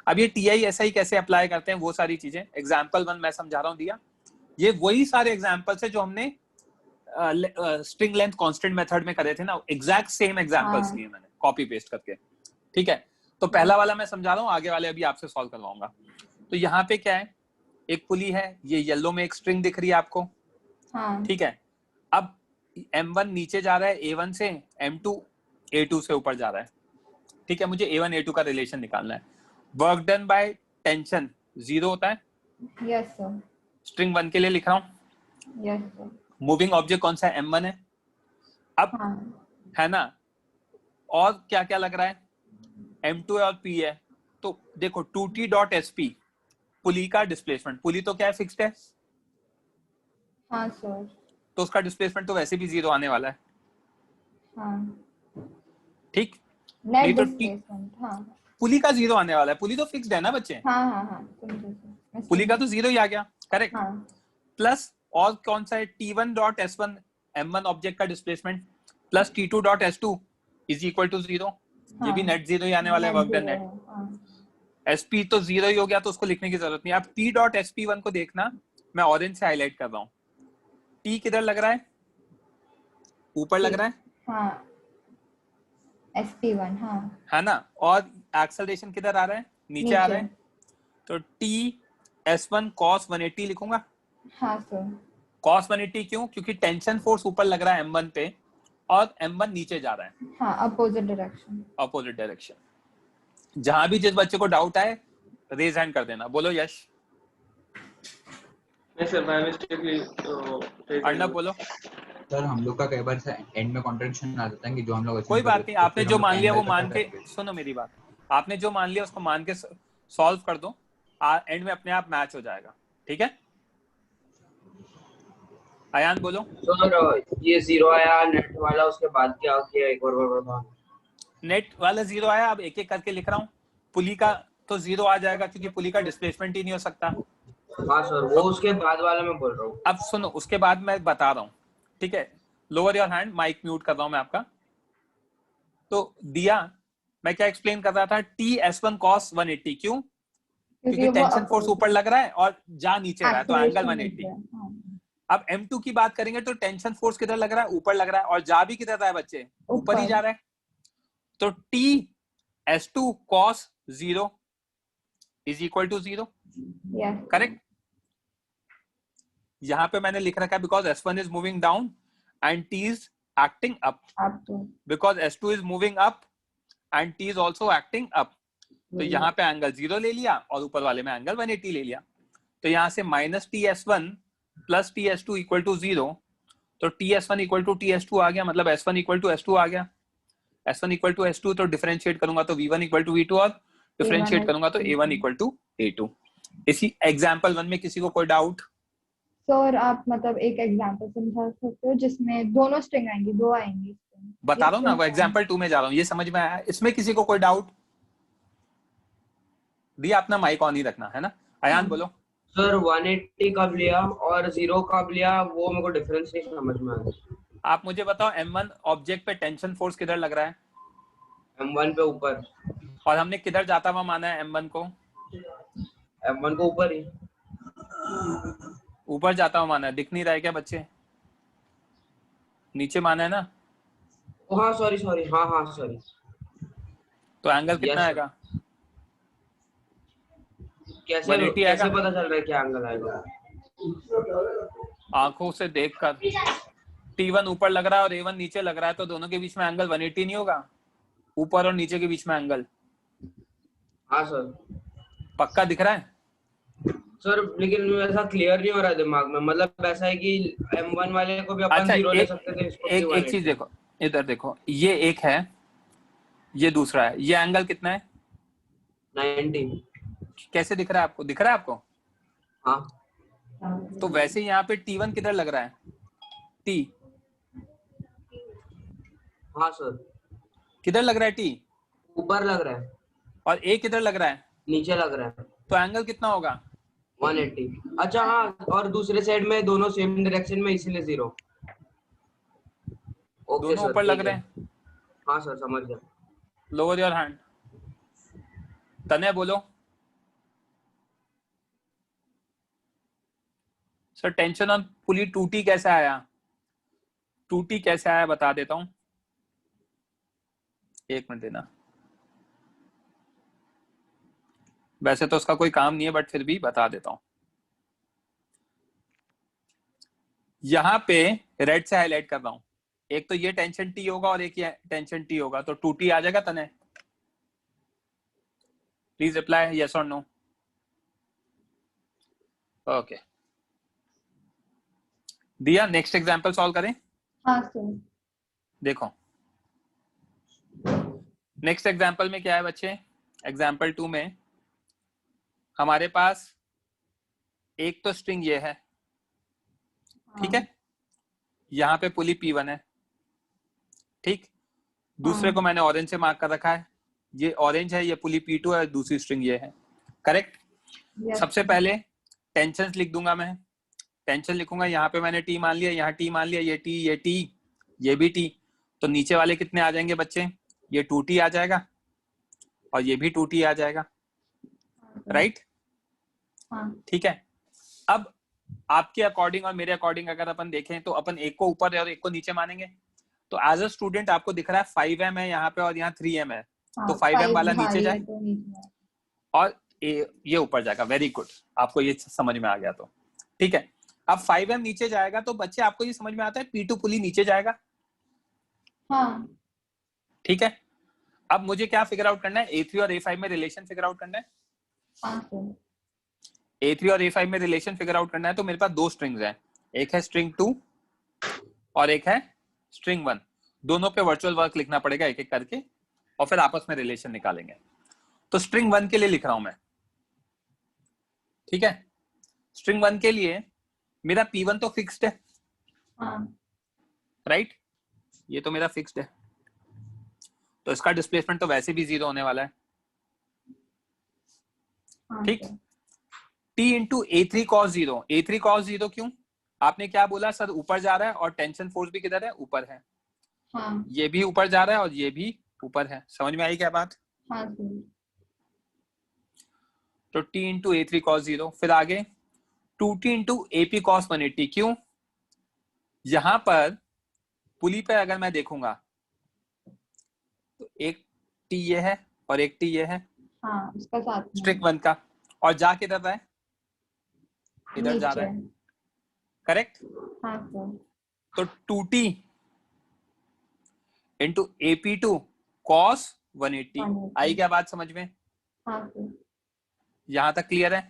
अब ये TI/SI कैसे अप्लाई करते हैं वो सारी चीजें एग्जांपल 1 मैं समझा रहा हूँ दिया। ये वही सारे एग्जांपल्स है जो हमने स्ट्रिंग लेंथ कांस्टेंट मेथड में करे थे ना, एग्जैक्ट सेम एग्जांपल्स लिए मैंने कॉपी पेस्ट करके, ठीक है। तो पहला वाला मैं समझा रहा हूँ, आगे वाले अभी आपसे सॉल्व करवाऊंगा। तो यहाँ पे क्या है, एक पुली है, ये येलो में एक स्ट्रिंग दिख रही है आपको, ठीक है। अब M1 नीचे जा रहा है A1 से, M2 A2 से ऊपर जा रहा है, ठीक है। मुझे A1 A2 का रिलेशन निकालना है। वर्क डन बाय टेंशन 0 होता है, यस सर, स्ट्रिंग 1 के लिए लिख रहा हूँ। Yes sir. मूविंग ऑब्जेक्ट कौन सा है, M1 है। अब है ना, और क्या क्या लग रहा है, M2 है और P है। तो देखो 2T.SP पुली का डिस्प्लेसमेंट, पुली तो क्या है फिक्स्ड है, हाँ सर, तो उसका डिस्प्लेसमेंट तो वैसे भी 0 आने वाला है, ठीक। नेट तो डिस्प्लेसमेंट, पुली का 0 आने वाला है, पुली तो फिक्स्ड है ना बच्चे, पुली का तो 0 ही आ गया, करेक्ट। प्लस और कौन सा है, T1.S1 M1 ऑब्जेक्ट का displacement plus T2.S2 is equal to 0, ये भी नेट 0 ही आने वाला है, वर्क डन नेट। SP तो 0 ही हो गया, तो उसको लिखने की जरूरत नहीं। अब T.SP1 को देखना, मैं ऑरेंज से हाईलाइट कर रहा हूँ। T किधर लग रहा है, ऊपर लग रहा है, SP1, है ना, और एक्सेलरेशन किधर आ रहा है, नीचे आ रहा है। तो TS1 cos 180 लिखूंगा, सर। cos 180 क्यों, क्योंकि टेंशन फोर्स ऊपर लग रहा है M1 पे और M1 नीचे जा रहा है, अपोजिट डायरेक्शन। जहां भी जिस बच्चे को डाउट आए रेज हैंड कर देना, बोलो यश। नहीं सर, बाय मिस्टेकली अर्णव बोलो। सर हम लोग का कई बार एंड में कॉन्ट्रडिक्शन आ जाता है कि जो हम लोग कोई बात नहीं, आपने जो मान लिया वो मान के, सुनो मेरी बात, आपने जो मान लिया उसको मान के सॉल्व कर दो, एंड में अपने आप मैच हो जाएगा, ठीक है। अयान बोलो। सर ये 0 आया नेट वाला, उसके बाद क्या किया एक बार बताओ। नेट वाला 0 आया, अब एक एक करके लिख रहा हूँ। पुली का तो 0 आ जाएगा क्योंकि पुली का डिस्प्लेसमेंट ही नहीं हो सकता। हाँ सर, वो उसके बाद वाला मैं बोल रहा हूँ। अब सुनो, उसके बाद मैं बता रहा हूँ, ठीक है। Lower your hand, mic mute कर रहा हूँ मैं आपका। तो दिया, मैं क्या एक्सप्लेन कर रहा था, TS1 cos 180 क्यों, क्योंकि टेंशन फोर्स ऊपर लग रहा है और जा नीचे रहा है, तो एंगल 180। अब M2 की बात करेंगे तो टेंशन फोर्स किधर लग रहा है, ऊपर लग रहा है, और जा भी किधर रहा है बच्चे, ऊपर ही जा रहा है। तो TS2 cos 0 is equal to 0, correct. यहां पे मैंने लिख रखा है because S1 is moving down and T is acting up, because S2 is moving up and T is also acting up. तो यहाँ पे एंगल 0 ले लिया और ऊपर वाले में एंगल 180 ले लिया। तो यहाँ से minus TS1 plus TS2 equal to 0, तो TS1 इक्वल टू TS2 आ गया, मतलब S1 इक्वल टू S2 आ गया। S1 इक्वल टू S2, तो डिफरेंशिएट करूंगा तो V1 इक्वल टू V2 और डिफरेंशिएट करूंगा तो A1 इक्वल टू A2। इसी एग्जांपल 1 में किसी को कोई डाउट? सर आप मतलब एक एग्जांपल समझा सकते हो जिसमें दोनों स्ट्रिंग आएंगी, दो आएंगी? बता रहा हूँ ना, वो एग्जांपल 2 में जा रहा हूँ, ये समझ में आया? इसमें किसी को कोई डाउट? दिया अपना माइक ऑन ही रखना है ना। अयान बोलो। सर 180 कब लिया और 0 कब लिया, वो मेरे को डिफरेंस नहीं समझ में आ रहा। आप मुझे बताओ M1 ऑब्जेक्ट पे टेंशन फोर्स किधर लग रहा है? M1 पे ऊपर। और हमने किधर जाता हुआ माना है M1 को? M1 को ऊपर ही, ऊपर जाता हुआ माना है। दिख नहीं रहा है क्या बच्चे? नीचे माना है ना? हाँ सॉरी सॉरी, हाँ हाँ सॉरी। तो एंगल कितना आएगा? कैसे 180 कैसे आएगा? पता चल रहा है क्या एंगल आएगा? आंखों से देखकर। T1 ऊपर लग रहा है और A1 नीचे लग रहा है, तो दोनों के बीच में एंगल 180 नहीं होगा? ऊपर और नीचे के बीच में एंगल। हाँ सर। पक्का दिख रहा है? सर लेकिन ऐसा क्लियर नहीं हो रहा है दिमाग में, मतलब ऐसा है कि M1 वाले को भी अपन अच्छा, 0 ले सकते थे, इसको भी एक 180। चीज देखो, इधर देखो, ये एक है, ये दूसरा है। ये एंगल कितना है? 90। कैसे दिख रहा है आपको? दिख रहा है आपको? हाँ। तो वैसे यहाँ पे T1 किधर लग रहा है? T हाँ सर। किधर लग रहा है? T ऊपर लग रहा है। और A किधर लग रहा है? नीचे लग रहा है। तो एंगल कितना होगा? 180। अच्छा हाँ, और दूसरे साइड में दोनों सेम डायरेक्शन में, इसीलिए 0। ओके दोनों सर, ऊपर लग ठीक रहे है। हैं। हाँ सर, समझ गया। Lower your hand. तने बोलो। Sir tension on pulley 2T कैसे आया? 2T कैसे आया बता देता हूं, एक मिनट देना। वैसे तो उसका कोई काम नहीं है, बट फिर भी बता देता हूं। यहां पे रेड से हाईलाइट कर रहा हूं। एक तो ये टेंशन T होगा और एक ये टेंशन T होगा, तो 2T आ जाएगा तने? प्लीज रिप्लाई यस और नो। ओके, दिया। नेक्स्ट एग्जांपल सॉल्व करें। हाँ सर। देखो नेक्स्ट एग्जांपल में क्या है बच्चे? एग्जांपल 2 में हमारे पास एक तो स्ट्रिंग ये है, ठीक है, यहाँ पे पुली P1 है, ठीक। दूसरे को मैंने ऑरेंज से मार्क कर रखा है, ये ऑरेंज है, ये पुली P2 है, दूसरी स्ट्रिंग ये है, करेक्ट। सबसे पहले टेंशन लिख दूंगा मैं। टेंशन लिखूंगा, यहाँ पे मैंने T मान लिया, यहाँ T मान लिया, ये T, ये T, ये भी T। तो नीचे वाले कितने आ जाएंगे बच्चे? ये 2T आ जाएगा और ये भी 2T आ जाएगा, राइट? ठीक है। अब आपके अकॉर्डिंग और मेरे अकॉर्डिंग अगर अपन देखें तो अपन एक को ऊपर और एक को नीचे मानेंगे। तो एज अ स्टूडेंट आपको दिख रहा है 5M है यहाँ पे और यहाँ 3M है, तो 5M वाला नीचे जाए और ये ऊपर जाएगा। वेरी गुड, आपको ये समझ में आ गया तो ठीक है। अब 5M नीचे जाएगा तो बच्चे आपको ये समझ में आता है P2 पुली नीचे जाएगा, हाँ ठीक है। अब मुझे क्या फिगर आउट करना है? A3 और A5 में रिलेशन फिगर आउट करना है। A3 और A5 में रिलेशन फिगर आउट करना है। तो मेरे पास दो स्ट्रिंग्स हैं, एक है स्ट्रिंग 2 और एक है स्ट्रिंग 1। दोनों पे वर्चुअल वर्क लिखना पड़ेगा एक एक करके और फिर आपस में रिलेशन निकालेंगे। तो स्ट्रिंग 1 के लिए लिख रहा हूं मैं, ठीक है। स्ट्रिंग 1 के लिए मेरा P1 तो फिक्स्ड है, राइट? ये तो मेरा फिक्स्ड है, तो इसका डिस्प्लेसमेंट तो वैसे भी 0 होने वाला है, ठीक। T into A3 cos 0। A3 cos 0 क्यों? आपने क्या बोला सर? ऊपर जा रहा है और टेंशन फोर्स भी किधर है? ऊपर है। हाँ। ये भी ऊपर जा रहा है और ये भी ऊपर है। समझ में आई क्या बात? हाँ तो T इंटू A3 cos 0। फिर आगे 2T इंटू AP cos 180। क्यों? यहां पर पुली पे अगर मैं देखूंगा तो एक T ये है और एक T ये है, हाँ, उसका साथ में स्ट्रिंग 1 का, और जा किधर रहा है? इधर जा रहा है, करेक्ट। हाँ सर। तो 2T इंटू AP2 cos 180। आई क्या बात समझ में? हाँ सर। यहां तक क्लियर है?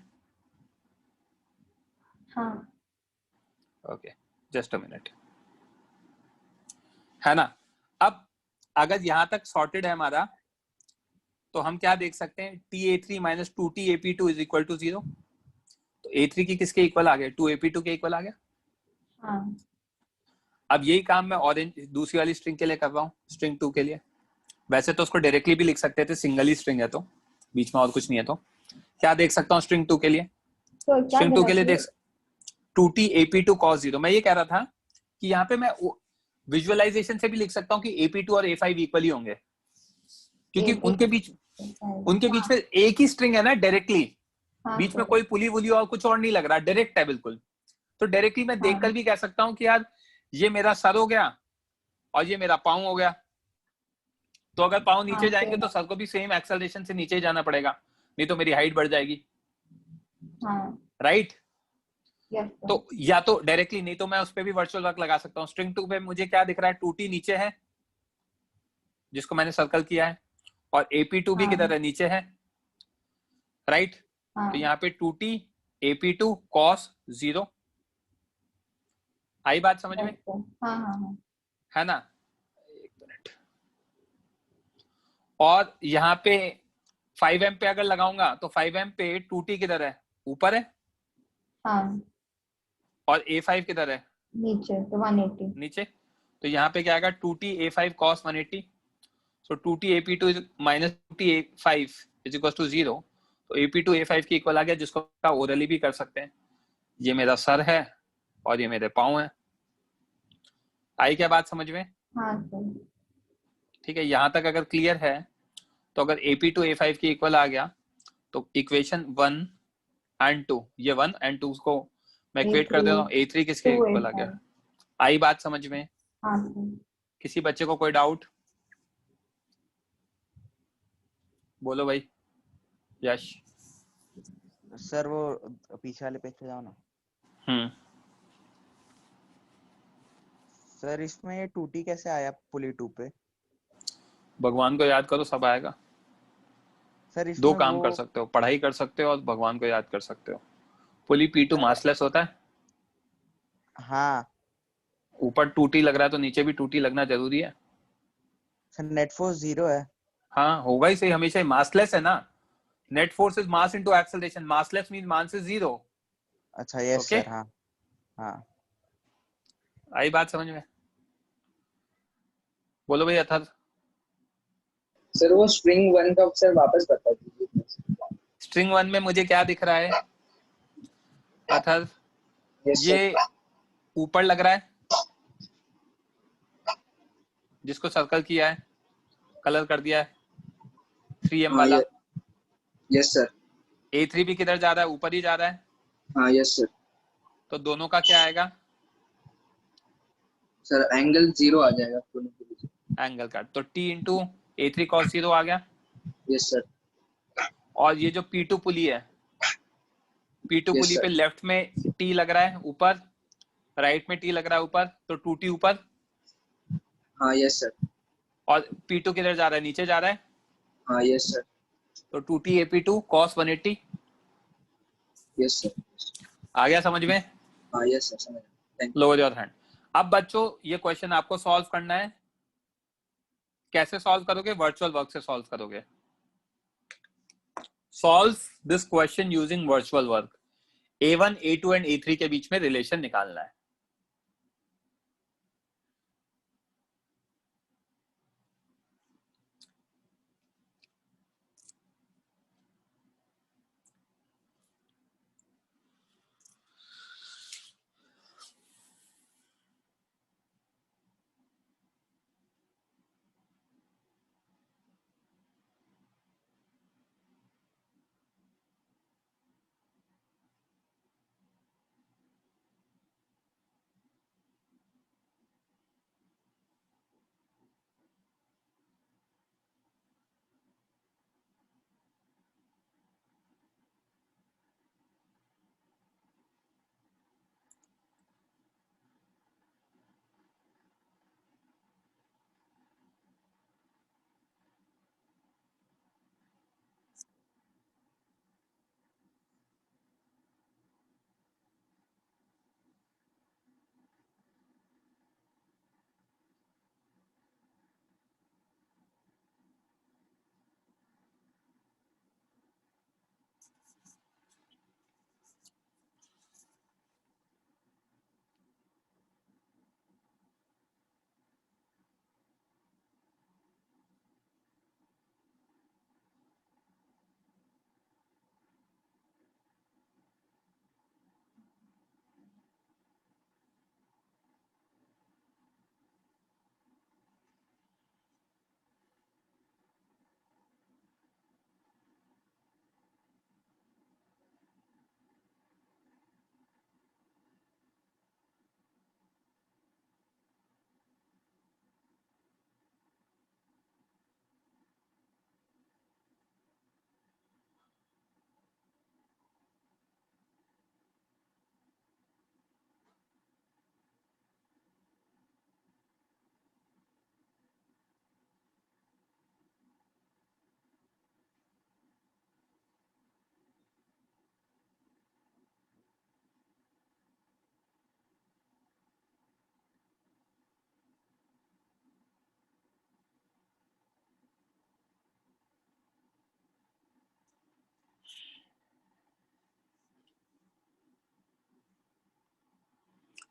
हाँ। ओके, जस्ट अ मिनट, है ना। अब अगर यहां तक सॉर्टेड है हमारा तो हम क्या देख सकते हैं? TA3 minus 2T AP2 is equal to 0। तो A3 की किसके इक्वल आ गया? 2 AP2 के इक्वल आ गया। हाँ। अब यही काम मैं ऑरेंज दूसरी वाली स्ट्रिंग के लिए कर रहा हूँ, स्ट्रिंग 2 के लिए। वैसे तो उसको डायरेक्टली भी लिख सकते थे, सिंगल ही स्ट्रिंग है तो बीच में और कुछ नहीं है तो, क्या देख सकता हूँ स्ट्रिंग 2 के लिए? तो क्या स्ट्रिंग 2 के लिए directly? देख 2t ap2 cos 0। मैं ये कह रहा था कि यहाँ पे मैं विजुअलाइजेशन से भी लिख सकता हूँ कि ap2 और a5 इक्वल ही होंगे, क्योंकि उनके बीच में एक ही स्ट्रिंग है ना डायरेक्टली, बीच में कोई पुली वुली और कुछ और नहीं लग रहा, डायरेक्ट है बिल्कुल। तो डायरेक्टली मैं देखकर भी कह सकता हूँ कि यार ये मेरा सर हो गया और ये मेरा पाँव हो गया। तो अगर पाँव नीचे जाएंगे तो सर को भी सेम एक्सेलरेशन से नीचे जाना पड़ेगा, नहीं तो मेरी हाइट बढ़ जाएगी। राइट? तो या तो डायरेक्टली, नहीं तो मैं उस पर भी वर्चुअल वर्क लगा सकता हूँ। स्ट्रिंग 2 पे मुझे क्या दिख रहा है? 2t नीचे है जिसको मैंने सर्कल किया है, और ap2 भी किधर है? नीचे है। राइट? तो यहाँ पे 2t ap2 cos 0। आई बात समझ में? है ना? एक मिनट। और यहाँ पे 5m पे अगर लगाऊंगा तो 5m पे 2t किधर है? ऊपर है। और a5 किधर है? नीचे, तो 180 नीचे। तो यहाँ पे क्या आएगा? 2t a5 cos 180। So 2t ap2 is minus 2t a5 is equal to 0। तो ap2 a5 के इक्वल आ गया, जिसको ओरली भी कर सकते हैं। ये मेरा सर है और ये मेरे पाँव है। आई क्या बात समझ में? ठीक है, यहां तक अगर क्लियर है तो अगर ap2 a5 के इक्वल आ गया तो इक्वेशन 1 एंड 2, ये 1 एंड 2 को मैं इक्वेट कर देता हूँ, a3 किसके इक्वल आ गया? आई बात समझ में? किसी बच्चे को कोई डाउट? बोलो भाई। यश सर वो पीछे वाले पेज पे जाओ ना। सर इसमें ये 2t कैसे आया पुली 2 पे? भगवान को याद करो, सब आएगा। सर इसमें दो काम कर सकते हो, पढ़ाई कर सकते हो और भगवान को याद कर सकते हो। पुली p2 मासलेस होता है। हाँ। ऊपर 2t लग रहा है तो नीचे भी 2t लगना जरूरी है। सर नेट फोर्स 0 है। हाँ होगा ही सही, हमेशा मासलेस है ना। Net force is mass into acceleration, massless mean mass is 0। अच्छा यस सर। हाँ हाँ आई बात समझ में? बोलो भाई अथर। सर वो स्ट्रिंग 1 का सर वापस बता दीजिए। स्ट्रिंग 1 में मुझे क्या दिख रहा है अथर? ये ऊपर लग रहा है जिसको सर्कल किया है, कलर कर दिया है 3m वाला। Yes sir. a3 भी किधर जा रहा है? ऊपर ही जा रहा है। हाँ यस सर। तो दोनों का क्या आएगा? सर एंगल 0 आ जाएगा दोनों के बीच। एंगल का तो t इंटू a3 cos 0 आ गया। Yes sir. और ये जो p2 पुली है, p2 पुली पे लेफ्ट में t लग रहा है ऊपर, राइट में t लग रहा है ऊपर, तो 2t ऊपर। हाँ यस सर। और p2 किधर जा रहा है? नीचे जा रहा है। हाँ यस सर। तो 2t ap2 cos 180। Yes sir. आ गया समझ में? हाँ यस सर समझ। Lower your hand. अब बच्चों ये क्वेश्चन आपको सॉल्व करना है। कैसे सॉल्व करोगे? वर्चुअल वर्क से सॉल्व करोगे। Solve this question using virtual work. a1 a2 and a3 के बीच में रिलेशन निकालना है।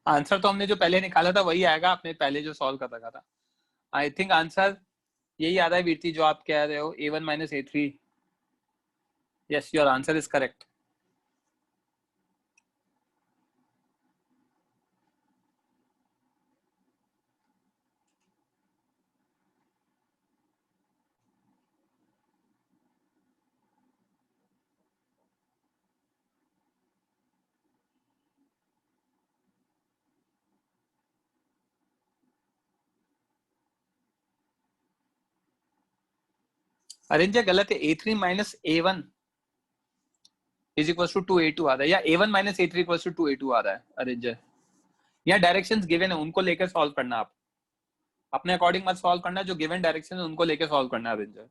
आंसर तो हमने जो पहले निकाला था वही आएगा, आपने पहले जो सॉल्व कर रखा था। आई थिंक आंसर यही आ रहा है वीरती जो आप कह रहे हो, A1 minus A3। Yes, your answer is correct. Arrange गलत है, A3 minus A1 is equal to 2A2 आ रहा है, या A1 minus A3 equal to 2A2 आ रहा है अरेंज। यहाँ डायरेक्शंस गिवन है, उनको लेकर सॉल्व करना, आप अपने अकॉर्डिंग मत सॉल्व करना, जो गिवन डायरेक्शन है उनको लेकर सॉल्व करना arrange.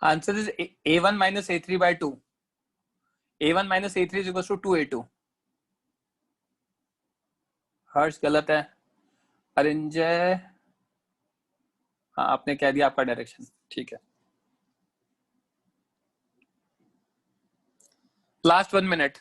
Answer is A1 minus A3 by 2. A1 minus A3 is equals to 2A2. हर्ष गलत है। अरिंजय, हाँ आपने कह दिया आपका डायरेक्शन, ठीक है। Last 1 minute.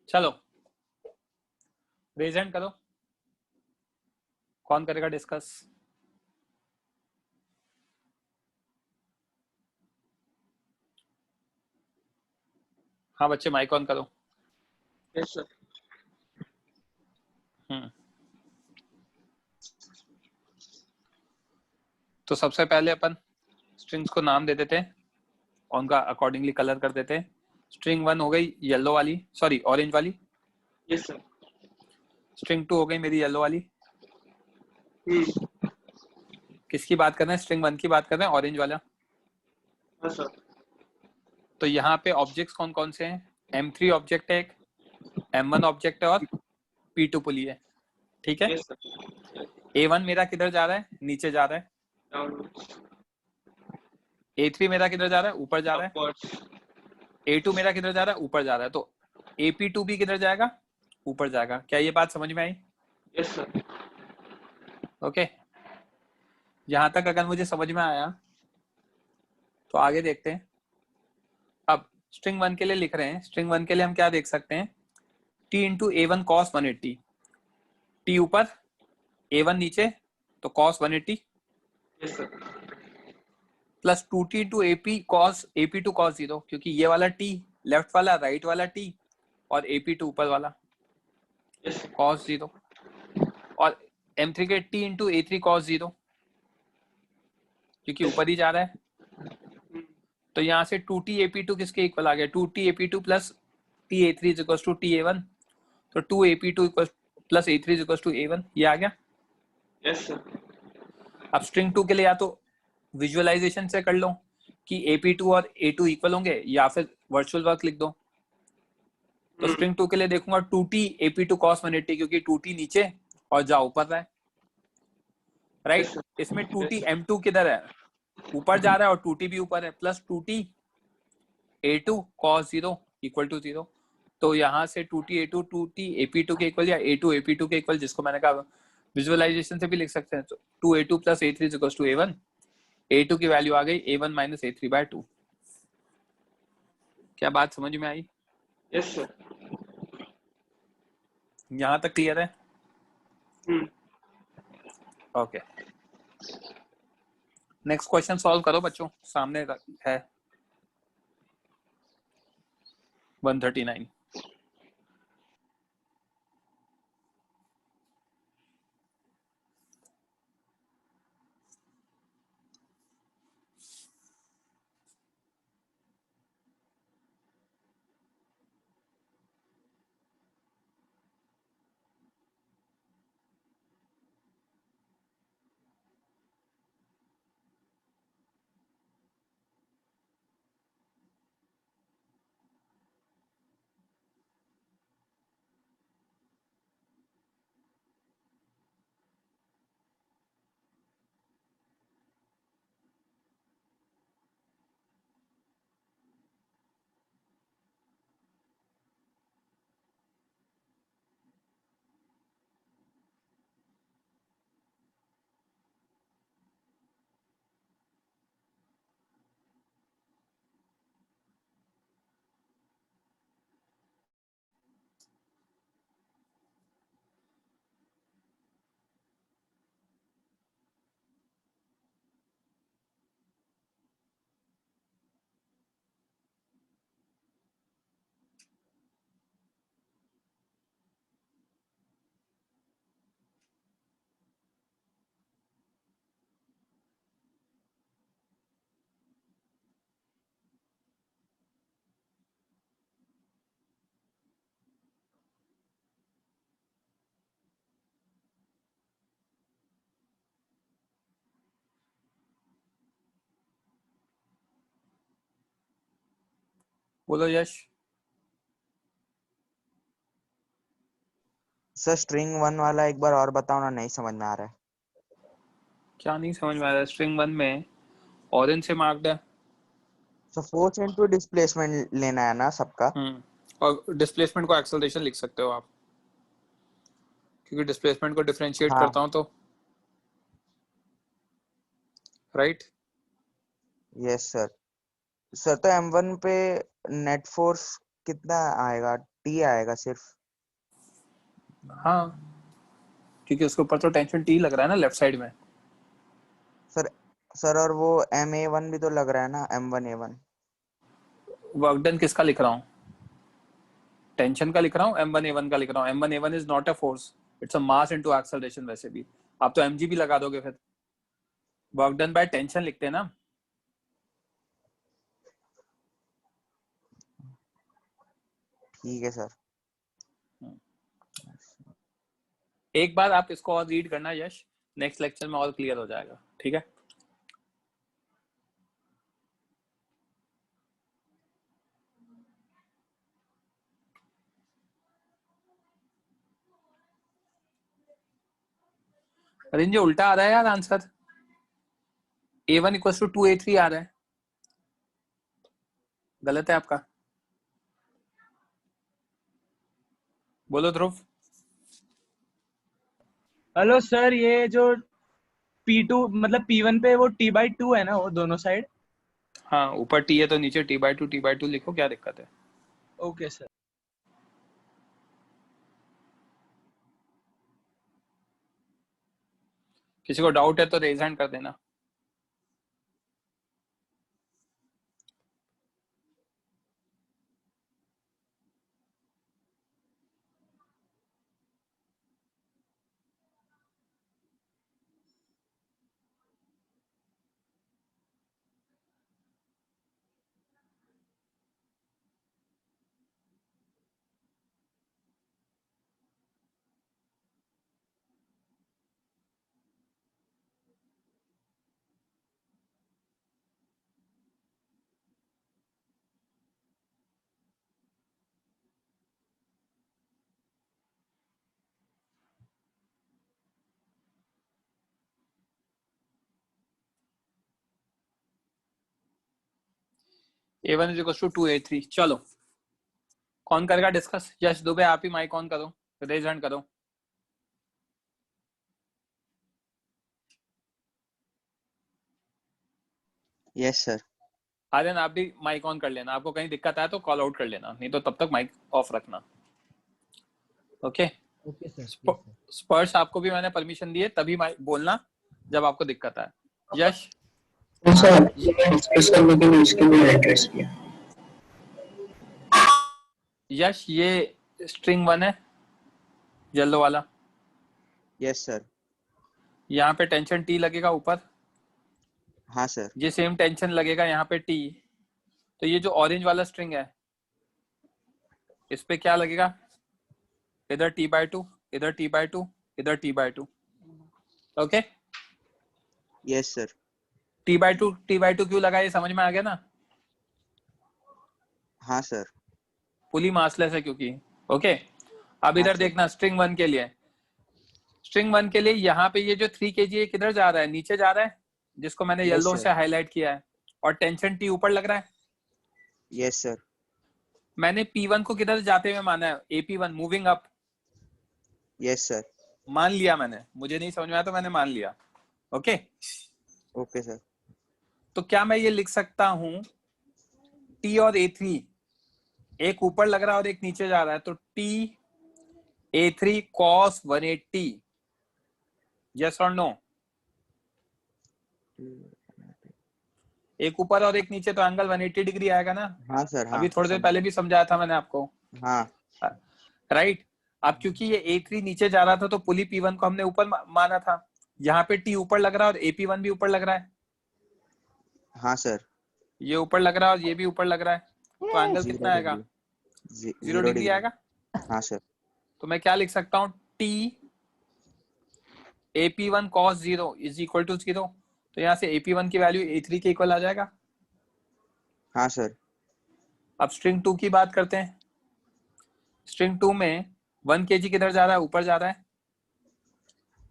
चलो रेज हैंड करो, कौन करेगा डिस्कस? हाँ बच्चे माइक ऑन करो। Yes sir. तो सबसे पहले अपन स्ट्रिंग्स को नाम दे देते हैं और उनका अकॉर्डिंगली कलर कर देते हैं। स्ट्रिंग 1 हो गई येलो वाली, सॉरी ऑरेंज वाली। Yes sir. स्ट्रिंग 2 हो गई मेरी येलो वाली। किसकी बात कर रहे हैं? स्ट्रिंग 1 की बात कर रहे हैं, ऑरेंज वाला। हाँ सर। तो यहाँ पे ऑब्जेक्ट्स कौन कौन से हैं? M3 ऑब्जेक्ट है एक, M1 ऑब्जेक्ट है और P2 पुली है, ठीक है। Yes sir. A1 मेरा किधर जा रहा है? नीचे जा रहा है। डाउनवर्ड्स A3 मेरा किधर जा रहा है? ऊपर जा रहा है। अपवर्ड्स A2 मेरा किधर जा रहा है? ऊपर जा रहा है। तो AP2 भी किधर जाएगा? ऊपर जाएगा। क्या ये बात समझ में आई? यस सर ओके, यहां तक अगर मुझे समझ में आया तो आगे देखते हैं। अब स्ट्रिंग 1 के लिए लिख रहे हैं। स्ट्रिंग 1 के लिए हम क्या देख सकते हैं? T into A1 cos 180, T ऊपर A1 नीचे, तो cos 180 yes sir plus 2T into AP2 cos 0, क्योंकि ये वाला T लेफ्ट वाला, राइट वाला T और AP2 ऊपर वाला यस cos 0, और M3 के T इंटू A3 cos 0, क्योंकि ऊपर ही जा रहा है। तो यहाँ से 2T AP2 किसके इक्वल आ गया? 2T AP2 plus T A3 is equal to T A1, तो 2 AP2 equal plus A3 is equal to A1। ये आ गया। यस सर अब स्ट्रिंग 2 के लिए या तो विजुअलाइजेशन से कर लो कि AP2 और A2 इक्वल होंगे, या फिर वर्चुअल वर्क लिख दो। तो स्ट्रिंग 2 के लिए देखूंगा 2T AP2 cos 180, क्योंकि 2T नीचे और जा ऊपर है, राइट। इसमें 2T M2 किधर है? ऊपर जा रहा है और 2T भी ऊपर है, plus 2T A2 cos 0 equal to 0। तो यहाँ से 2T A2 2T AP2 के इक्वल, या A2 AP2 के इक्वल, जिसको मैंने कहा विजुअलाइजेशन से भी लिख सकते हैं। तो 2A2 plus A3 is equal to A1। A2 की वैल्यू आ गई A1 माइनस A3/2। क्या बात समझ में आई? यस सर यहाँ तक क्लियर है? ओके, नेक्स्ट क्वेश्चन सॉल्व करो बच्चों, सामने है 139। बोलो यश। सर स्ट्रिंग 1 वाला एक बार और बताओ ना, नहीं समझ में आ रहा है। क्या नहीं समझ में आ रहा है? स्ट्रिंग 1 में ऑरेंज से मार्क्ड है। सो फोर्स इनटू डिस्प्लेसमेंट लेना है ना सबका। और डिस्प्लेसमेंट को एक्सेलरेशन लिख सकते हो आप, क्योंकि डिस्प्लेसमेंट को डिफरेंशिएट हाँ। करता हूं तो, राइट। Yes sir. सर तो M1 पे नेट फोर्स कितना आएगा? T आएगा सिर्फ। हाँ, क्योंकि उसके ऊपर तो टेंशन T लग रहा है ना लेफ्ट साइड में। सर और वो MA1 भी तो लग रहा है ना, M1A1। वर्क डन किसका लिख रहा हूँ? टेंशन का लिख रहा हूँ, M1A1 का लिख रहा हूँ। M1A1 is not a force, it's a mass into acceleration. वैसे भी आप तो mg भी लगा दोगे, फिर वर्क डन बाय टेंशन लिखते हैं ना। ठीक है सर। एक बार आप इसको और रीड करना यश, नेक्स्ट लेक्चर में और क्लियर हो जाएगा, ठीक है। अरे ये उल्टा आ रहा है यार answer. A1 equal to 2A3 आ रहा है, गलत है आपका? बोलो ध्रुव। हेलो सर, ये जो P2 मतलब P1 पे वो T/2 है ना, वो दोनों साइड? हाँ, ऊपर T है तो नीचे T/2 लिखो, क्या दिक्कत है? Okay sir. किसी को डाउट है तो रेज हैंड कर देना। A1 is equal to 2A3। चलो, कौन करेगा डिस्कस? यश दुबे, आप ही माइक ऑन करो, रेज हैंड करो। Yes sir. आर्यन, आप भी माइक ऑन कर लेना, आपको कहीं दिक्कत आए तो कॉल आउट कर लेना, नहीं तो तब तक माइक ऑफ रखना। Okay okay sir. स्पर्श, आपको भी मैंने परमिशन दी है, तभी माइक बोलना जब आपको दिक्कत आए। यश सर, डिस्कस करने के लिए इसके लिए एड्रेस किया। यश, ये स्ट्रिंग 1 है, येलो वाला। Yes sir. यहाँ पे टेंशन T लगेगा ऊपर। हाँ सर। ये सेम टेंशन लगेगा यहाँ पे T। तो ये जो ऑरेंज वाला स्ट्रिंग है, इस पे क्या लगेगा? इधर T/2, इधर T/2, इधर T/2। Okay, yes sir. T/2 क्यों लगा, ये समझ में आ गया ना? हाँ सर। पुली मासलेस है क्योंकि। ओके, अब इधर देखना, स्ट्रिंग 1 के लिए, स्ट्रिंग 1 के लिए यहाँ पे ये जो 3 kg है किधर जा रहा है? नीचे जा रहा है, जिसको मैंने येलो से हाईलाइट किया है, और टेंशन T ऊपर लग रहा है। Yes sir. मैंने P1 को किधर जाते हुए माना है? AP1 moving up. Yes sir. मान लिया मैंने, मुझे नहीं समझ में आया तो मैंने मान लिया। Okay okay sir. तो क्या मैं ये लिख सकता हूं T और A3 एक ऊपर लग रहा है और एक नीचे जा रहा है, तो T A3 cos 180, यस और नो? एक ऊपर और एक नीचे तो एंगल 180 डिग्री आएगा ना? हाँ सर। हाँ, अभी थोड़ी देर पहले भी समझाया था मैंने आपको। हाँ राइट। अब क्योंकि ये A3 नीचे जा रहा था तो पुली P1 को हमने ऊपर माना था, यहाँ पे T ऊपर लग रहा है और AP1 भी ऊपर लग रहा है। हाँ सर। ये ऊपर लग रहा है और ये भी ऊपर लग रहा है, तो एंगल कितना आएगा? 0 डिग्री आएगा। हाँ सर। तो मैं क्या लिख सकता हूँ? T AP1 cos 0 is equal to 0। तो यहाँ से AP1 की वैल्यू A3 के इक्वल आ जाएगा। हाँ सर। अब स्ट्रिंग 2 की बात करते हैं। स्ट्रिंग 2 में 1 kg किधर जा रहा है? ऊपर जा रहा है।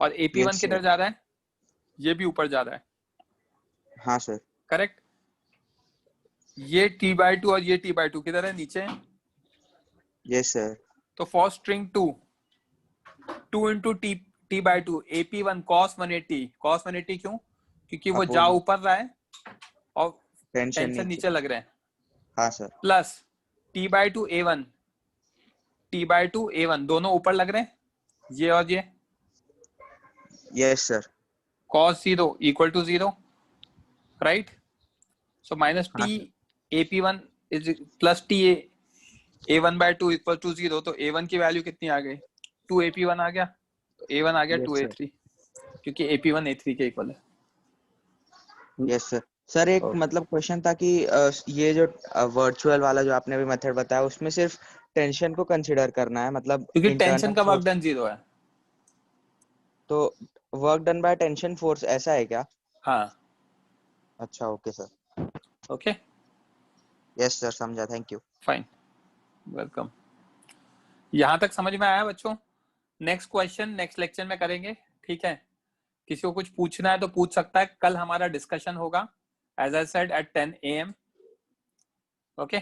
और AP1 किधर जा रहा है? ये भी ऊपर जा रहा है। हाँ सर। करेक्ट। ये T/2 और ये T/2 किधर है? नीचे है। Yes sir. तो for string 2 into T/2 AP1 cos 180, cos 180 क्यों? क्योंकि वो जा ऊपर रहा है और टेंशन नीचे लग रहे हैं। हाँ सर। प्लस T/2 A1 दोनों ऊपर लग रहे हैं, ये और ये। Yes sir. cos 0 equal to 0, right? So minus T AP1 is plus T A1/2 equal to 0। तो A1 की वैल्यू कितनी आ गई? 2 AP1 आ गया, तो A1 आ गया 2 A3, क्योंकि AP1 A3 के इक्वल है। Yes sir. सर एक मतलब क्वेश्चन था कि ये जो वर्चुअल वाला जो आपने भी मेथड बताया उसमें सिर्फ टेंशन को कंसीडर करना है, मतलब क्योंकि टेंशन का वर्क डन 0 है, तो work done by tension force ऐसा है क्या? हाँ। अच्छा, okay sir. Okay, yes sir, समझा, थैंक यू। Fine, welcome. यहां तक समझ में आया बच्चों? नेक्स्ट क्वेश्चन नेक्स्ट लेक्चर में करेंगे, ठीक है? किसी को कुछ पूछना है तो पूछ सकता है। कल हमारा डिस्कशन होगा as I said at 10 AM. Okay